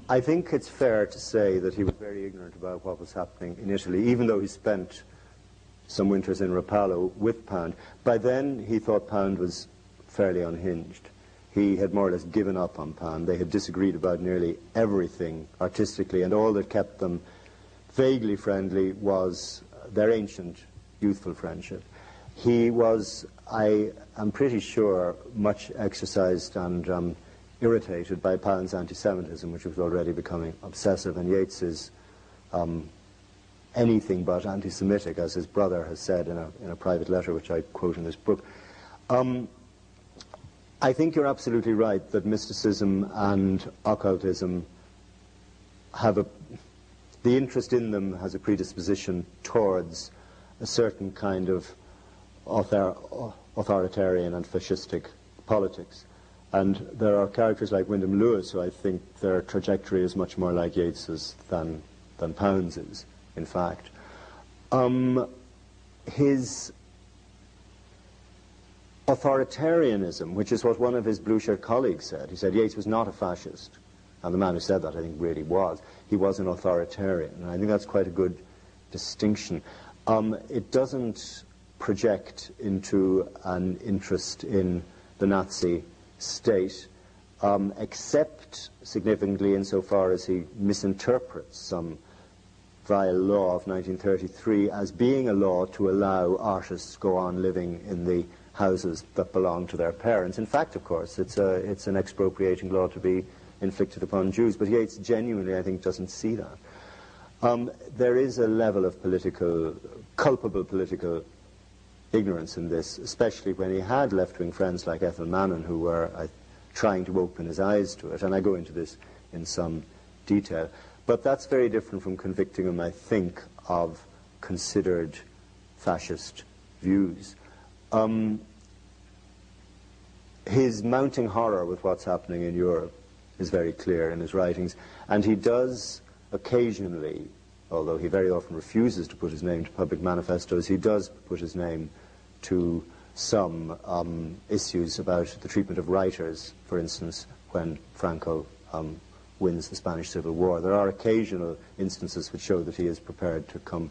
I think it's fair to say that he was very ignorant about what was happening in Italy, even though he spent some winters in Rapallo with Pound. By then, he thought Pound was fairly unhinged. He had more or less given up on Pound. They had disagreed about nearly everything artistically, and all that kept them vaguely friendly was their ancient youthful friendship. He was, I am pretty sure, much exercised and irritated by Pound's anti-Semitism, which was already becoming obsessive, and Yeats is anything but anti-Semitic, as his brother has said in a private letter, which I quote in this book. I think you're absolutely right that mysticism and occultism have the interest in them has a predisposition towards a certain kind of authoritarian and fascistic politics. And there are characters like Wyndham Lewis who I think their trajectory is much more like Yeats's than Pound's is, in fact. His authoritarianism, which is what one of his blue-shirt colleagues said. He said Yeats was not a fascist. And the man who said that, I think, really was. He was an authoritarian. And I think that's quite a good distinction. It doesn't project into an interest in the Nazi state, except significantly insofar as he misinterprets some vile law of 1933 as being a law to allow artists to go on living in the houses that belong to their parents. In fact, of course, it's an expropriating law to be inflicted upon Jews, but Yeats genuinely, I think, doesn't see that. There is a level of culpable political ignorance in this, especially when he had left-wing friends like Ethel Mannon who were trying to open his eyes to it, and I go into this in some detail. But that's very different from convicting him, I think, of considered fascist views. His mounting horror with what's happening in Europe is very clear in his writings, and he does occasionally, although he very often refuses to put his name to public manifestos, he does put his name to some issues about the treatment of writers, for instance, when Franco wins the Spanish Civil War. There are occasional instances which show that he is prepared to come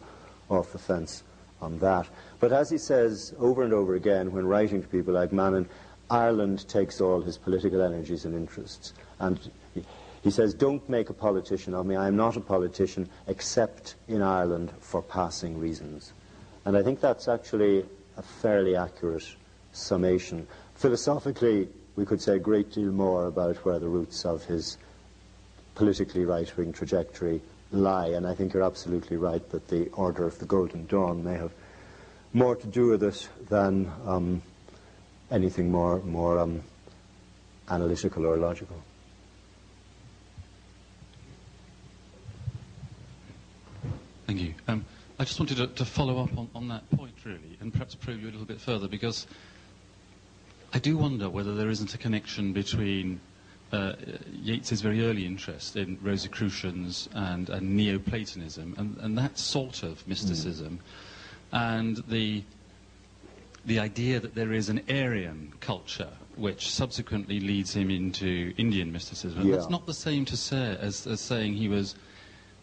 off the fence on that. But as he says over and over again when writing to people like Mannon, Ireland takes all his political energies and interests. And he says, don't make a politician of me. I am not a politician except in Ireland for passing reasons. And I think that's actually a fairly accurate summation. Philosophically, we could say a great deal more about where the roots of his politically right-wing trajectory lie, and I think you're absolutely right that the Order of the Golden Dawn may have more to do with it than anything more analytical or logical. Thank you. I just wanted to follow up on that point, really, and perhaps probe you a little bit further, because I do wonder whether there isn't a connection between Yeats's very early interest in Rosicrucians and Neoplatonism and that sort of mysticism, and the idea that there is an Aryan culture which subsequently leads him into Indian mysticism. And that's not the same to say as saying he was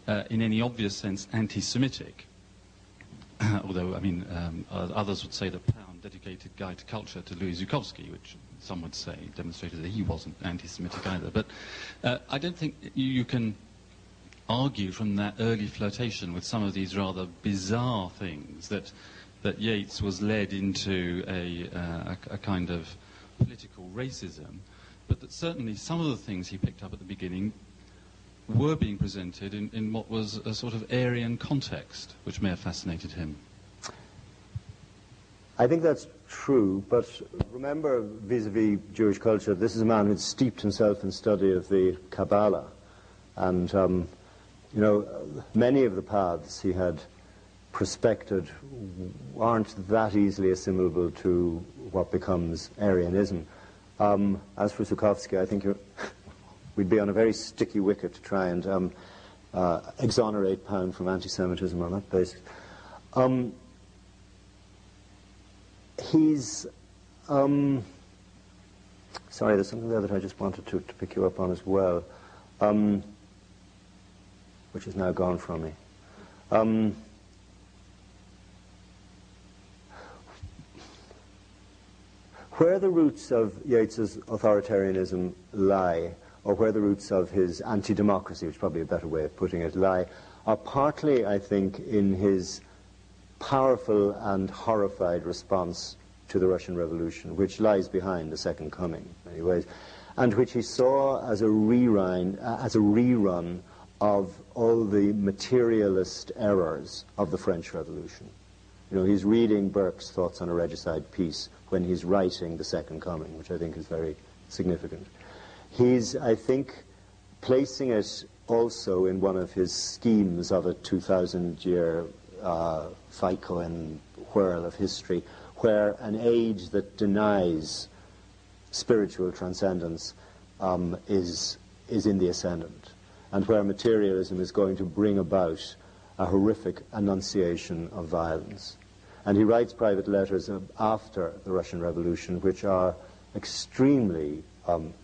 in any obvious sense anti-Semitic. Although, I mean, others would say that Pound dedicated Guide to Culture to Louis Zukowski, which some would say demonstrated that he wasn't anti-Semitic either. But I don't think you can argue from that early flirtation with some of these rather bizarre things that Yeats was led into a kind of political racism, but that certainly some of the things he picked up at the beginning were being presented in what was a sort of Aryan context, which may have fascinated him. I think that's true, but remember, vis-a-vis Jewish culture, this is a man who'd steeped himself in study of the Kabbalah, and you know, many of the paths he had prospected aren't that easily assimilable to what becomes Aryanism. As for Zukowski, I think we'd be on a very sticky wicket to try and exonerate Pound from anti-Semitism on that basis. He's sorry, there's something there that I just wanted to pick you up on as well, which is now gone from me. Where the roots of Yeats's authoritarianism lie, or where the roots of his anti-democracy, which is probably a better way of putting it, lie, are partly, I think, in his powerful and horrified response to the Russian Revolution, which lies behind the Second Coming in many ways, and which he saw as a rerun of all the materialist errors of the French Revolution. You know, he's reading Burke's Thoughts on a Regicide Peace when he's writing the Second Coming, which I think is very significant. He's, I think, placing it also in one of his schemes of a 2,000-year FICO and whirl of history, where an age that denies spiritual transcendence is in the ascendant, and where materialism is going to bring about a horrific annunciation of violence. And he writes private letters after the Russian Revolution, which are extremely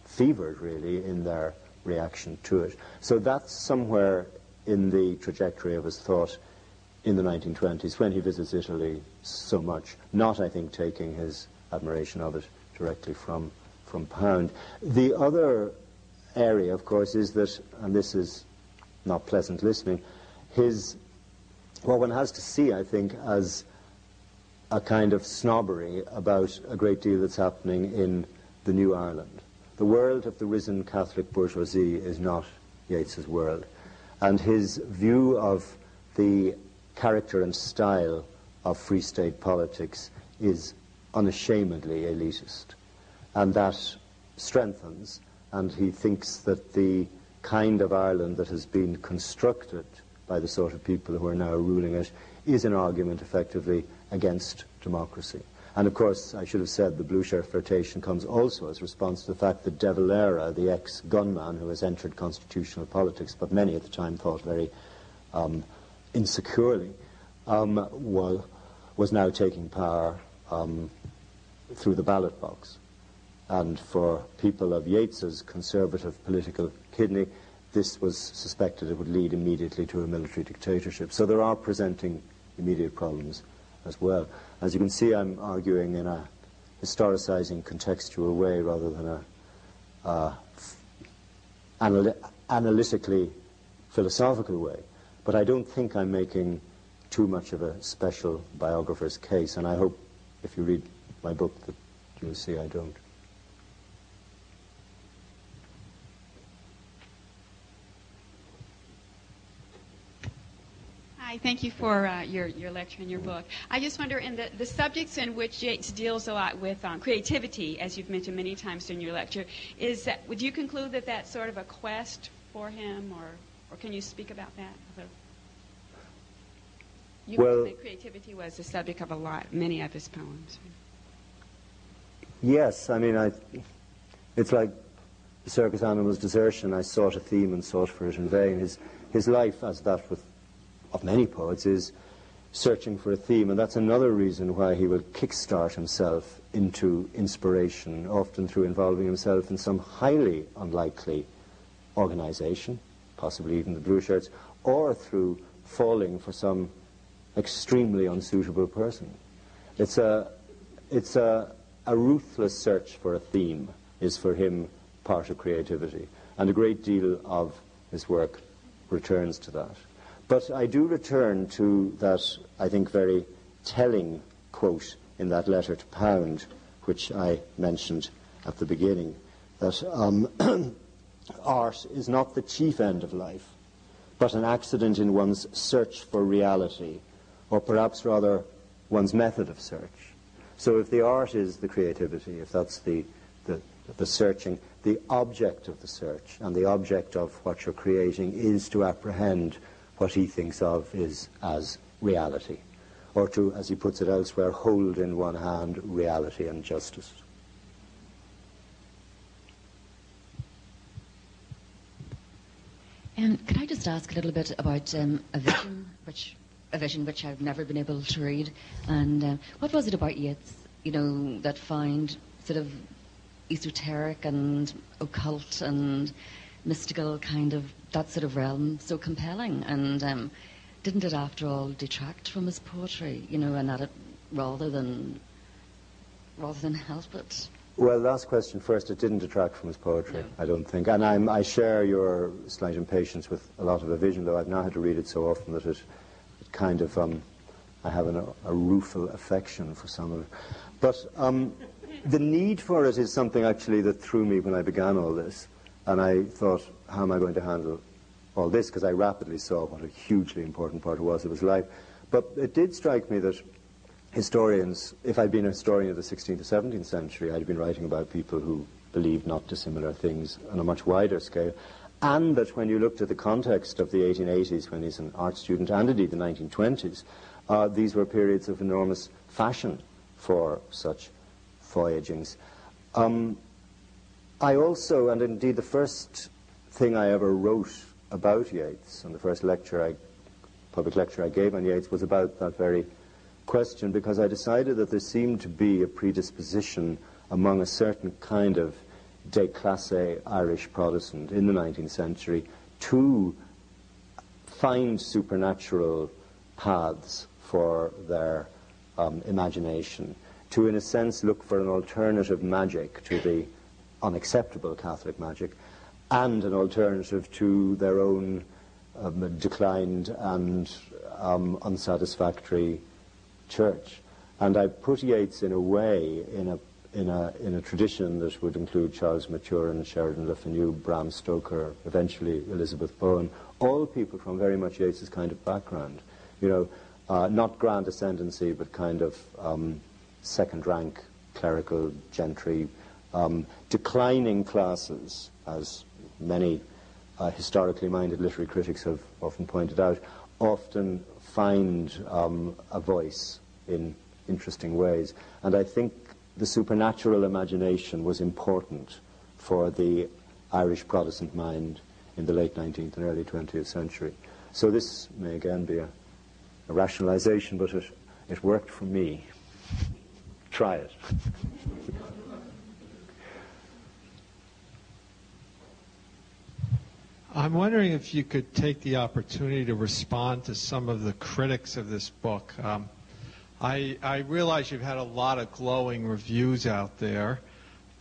fevered, really, in their reaction to it. So that's somewhere in the trajectory of his thought in the 1920s, when he visits Italy so much, not, I think, taking his admiration of it directly from Pound. The other area, of course, is that, and this is not pleasant listening, what one has to see, I think, as a kind of snobbery about a great deal that's happening in the New Ireland. The world of the risen Catholic bourgeoisie is not Yeats's world, and his view of the character and style of Free State politics is unashamedly elitist, and that strengthens, and he thinks that the kind of Ireland that has been constructed by the sort of people who are now ruling it is an argument effectively against democracy. And of course, I should have said, the blue shirt flirtation comes also as a response to the fact that De Valera, the ex-gunman who has entered constitutional politics, but many at the time thought very insecurely, was now taking power through the ballot box. And for people of Yeats's conservative political kidney, this was suspected it would lead immediately to a military dictatorship. So there are presenting immediate problems as well. As you can see, I'm arguing in a historicizing, contextual way rather than a analytically philosophical way. But I don't think I'm making too much of a special biographer's case, and I hope if you read my book that you'll see I don't. Hi, thank you for your lecture and your book. I just wonder, in the subjects in which Yeats deals a lot with creativity, as you've mentioned many times during your lecture, would you conclude that that's sort of a quest for him, or can you speak about that? You mentioned that creativity was the subject of many of his poems. Yes, I mean, it's like the circus animal's desertion. I sought a theme and sought for it in vain. His life, as that of many poets, is searching for a theme, and that's another reason why he will kickstart himself into inspiration, often through involving himself in some highly unlikely organization, possibly even the Blue Shirts, or through falling for some extremely unsuitable person. It's a ruthless search for a theme is for him part of creativity, and a great deal of his work returns to that. But I do return to that, I think, very telling quote in that letter to Pound, which I mentioned at the beginning, that art is not the chief end of life, but an accident in one's search for reality, or perhaps rather one's method of search. So if the art is the creativity, if that's the searching, the object of the search and the object of what you're creating is to apprehend what he thinks of is as reality, or to, as he puts it elsewhere, hold in one hand reality and justice. Could I just ask a little bit about a vision which I've never been able to read, and what was it about Yeats, that found sort of esoteric and occult and mystical kind of that sort of realm so compelling, and didn't it after all detract from his poetry, and at it rather than help it? Well, last question first. It didn't detract from his poetry, no. I don't think. And I share your slight impatience with a lot of a vision, though I've now had to read it so often that it kind of, I have a rueful affection for some of it. But the need for it is something actually that threw me when I began all this. And I thought, how am I going to handle all this? Because I rapidly saw what a hugely important part it was of his life. But it did strike me that historians, if I'd been a historian of the 16th or 17th century, I'd been writing about people who believed not dissimilar things on a much wider scale, and that when you looked at the context of the 1880s, when he's an art student, and indeed the 1920s, these were periods of enormous fashion for such voyagings. I also, and indeed the first thing I ever wrote about Yeats, and the first public lecture I gave on Yeats, was about that very question, because I decided that there seemed to be a predisposition among a certain kind of déclassé Irish Protestant in the 19th century to find supernatural paths for their imagination, to in a sense look for an alternative magic to the unacceptable Catholic magic, and an alternative to their own declined and unsatisfactory church. And I put Yeats in a way in a tradition that would include Charles Maturin, Sheridan Le Fanu, Bram Stoker, eventually Elizabeth Bowen, all people from very much Yeats's kind of background. Not grand ascendancy, but kind of second-rank clerical gentry, declining classes, as many historically minded literary critics have often pointed out, often find a voice in interesting ways. And I think the supernatural imagination was important for the Irish Protestant mind in the late 19th and early 20th century. So this may again be a rationalization, but it worked for me. Try it. I'm wondering if you could take the opportunity to respond to some of the critics of this book. I realize you've had a lot of glowing reviews out there,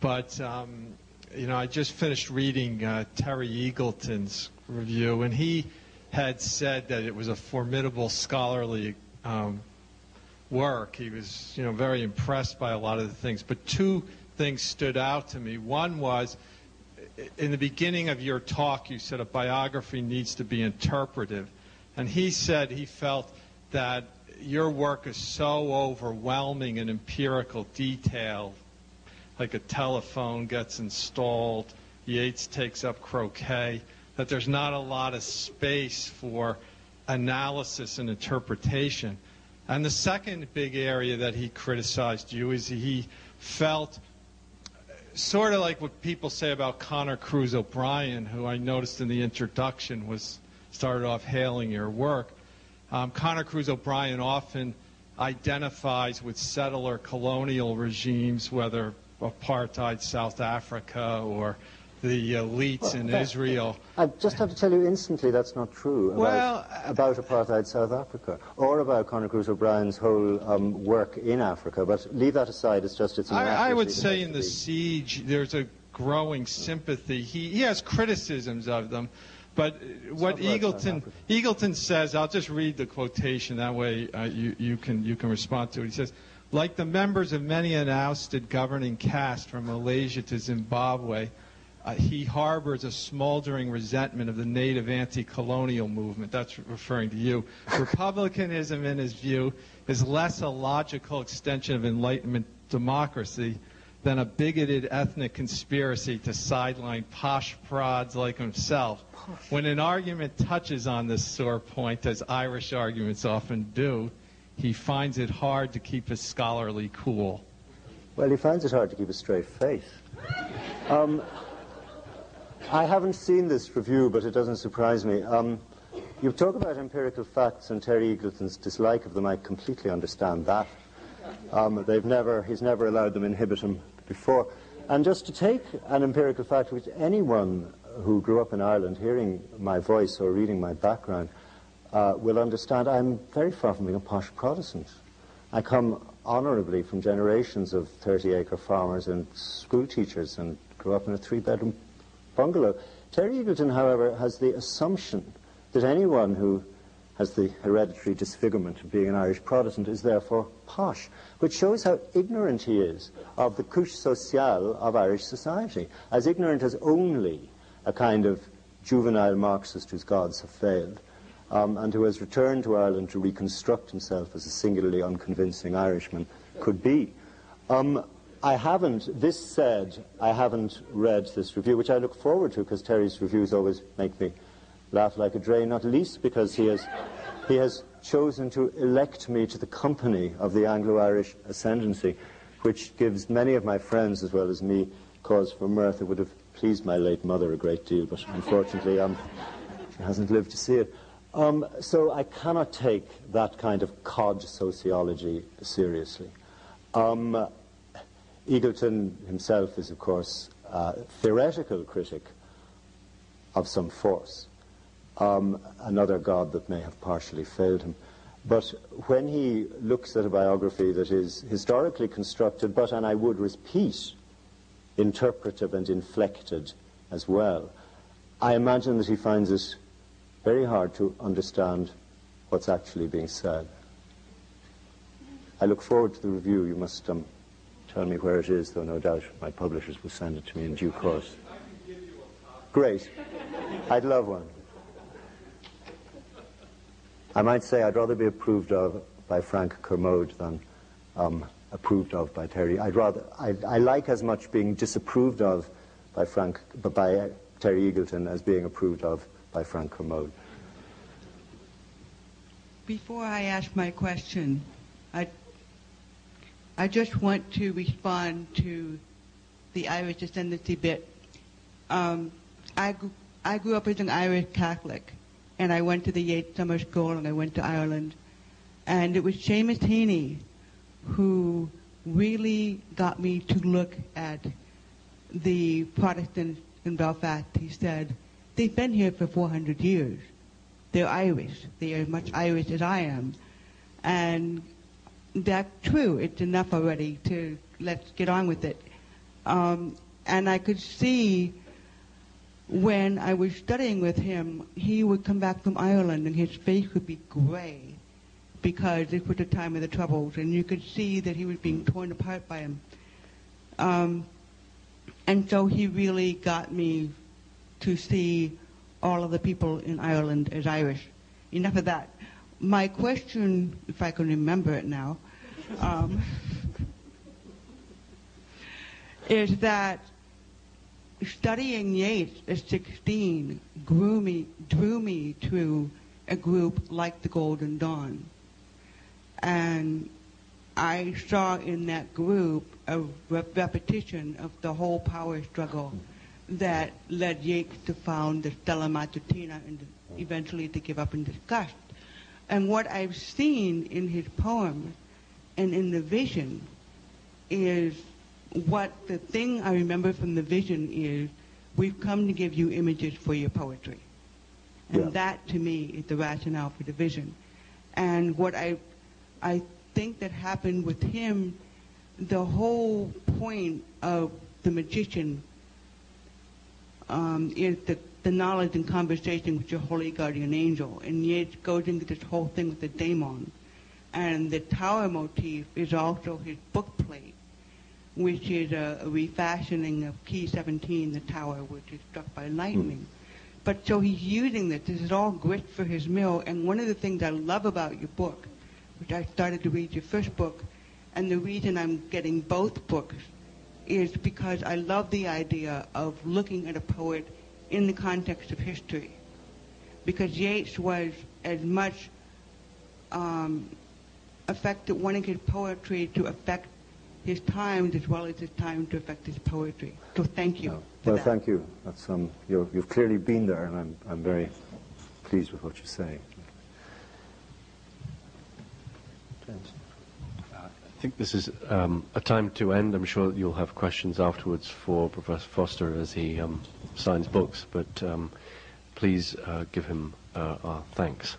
but I just finished reading Terry Eagleton's review, and he had said that it was a formidable scholarly work. He was, very impressed by a lot of the things, but two things stood out to me. One was, in the beginning of your talk, you said a biography needs to be interpretive. And he said he felt that your work is so overwhelming in empirical detail, like a telephone gets installed, Yeats takes up croquet, that there's not a lot of space for analysis and interpretation. And the second big area that he criticized you is he felt sort of like what people say about Conor Cruz O'Brien, who I noticed in the introduction started off hailing your work. Conor Cruz O'Brien often identifies with settler colonial regimes, whether apartheid South Africa or the elites in Israel. I just have to tell you instantly that's not true about apartheid South Africa or about Conor Cruz O'Brien's whole work in Africa. But leave that aside. It's I would say in The Siege there's a growing sympathy. He has criticisms of them, but what Eagleton says, I'll just read the quotation. That way you can respond to it. He says, like the members of many an ousted governing caste from Malaysia to Zimbabwe, he harbors a smoldering resentment of the native anti-colonial movement. That's referring to you. Republicanism, in his view, is less a logical extension of Enlightenment democracy than a bigoted ethnic conspiracy to sideline posh prods like himself. When an argument touches on this sore point, as Irish arguments often do, he finds it hard to keep his scholarly cool. Well, he finds it hard to keep a straight face. I haven't seen this review, but it doesn't surprise me. You talk about empirical facts and Terry Eagleton's dislike of them. I completely understand that. He's never allowed them inhibit him before. And just to take an empirical fact, which anyone who grew up in Ireland hearing my voice or reading my background will understand, I'm very far from being a posh Protestant. I come honourably from generations of 30-acre farmers and school teachers and grew up in a 3-bedroom bungalow. Terry Eagleton, however, has the assumption that anyone who has the hereditary disfigurement of being an Irish Protestant is therefore posh, which shows how ignorant he is of the couche sociale of Irish society, as ignorant as only a kind of juvenile Marxist whose gods have failed, and who has returned to Ireland to reconstruct himself as a singularly unconvincing Irishman could be. This said, I haven't read this review, which I look forward to, because Terry's reviews always make me laugh like a drain, not least because he has chosen to elect me to the company of the Anglo-Irish ascendancy, which gives many of my friends, as well as me, cause for mirth. It would have pleased my late mother a great deal, but unfortunately she hasn't lived to see it. So I cannot take that kind of cod sociology seriously. Eagleton himself is, of course, a theoretical critic of some force, another god that may have partially failed him. But when he looks at a biography that is historically constructed, but, and I would repeat, interpretive and inflected as well, I imagine that he finds it very hard to understand what's actually being said. I look forward to the review. You must tell me where it is, though no doubt my publishers will send it to me in due course. Great. I'd love one. I might say I'd rather be approved of by Frank Kermode than approved of by Terry. I like as much being disapproved of by Terry Eagleton as being approved of by Frank Kermode. Before I ask my question, I just want to respond to the Irish ascendancy bit. I grew up as an Irish Catholic, and I went to the Yeats summer school, and I went to Ireland. And it was Seamus Heaney who really got me to look at the Protestants in Belfast. He said, they've been here for 400 years. They're Irish. They are as much Irish as I am. And that's true. It's enough already to let's get on with it. And I could see when I was studying with him, he would come back from Ireland and his face would be gray because this was the time of the Troubles, and you could see that he was being torn apart by him. And so he really got me to see all of the people in Ireland as Irish. Enough of that. My question, if I can remember it now, is that studying Yeats at 16 drew me to a group like the Golden Dawn. And I saw in that group a repetition of the whole power struggle that led Yeats to found the Stella Matutina and eventually to give up in disgust. And what I've seen in his poem and in the vision is what the thing I remember from the vision is, we've come to give you images for your poetry. And that, to me, is the rationale for the vision. And what I think that happened with him, the whole point of the magician is the knowledge and conversation with your holy guardian angel. And Yeats goes into this whole thing with the daemon. And the tower motif is also his book plate. which is a refashioning of Key 17, the tower, which is struck by lightning. But so he's using this. This is all grit for his mill. And one of the things I love about your book, which I started to read your first book, and the reason I'm getting both books is because I love the idea of looking at a poet in the context of history. Because Yeats was as much wanting his poetry to affect his times as well as his time to affect his poetry. So thank you. Well, thank you. That's, you've clearly been there, and I'm very pleased with what you say. James. I think this is a time to end. I'm sure that you'll have questions afterwards for Professor Foster as he signs books, but please give him our thanks.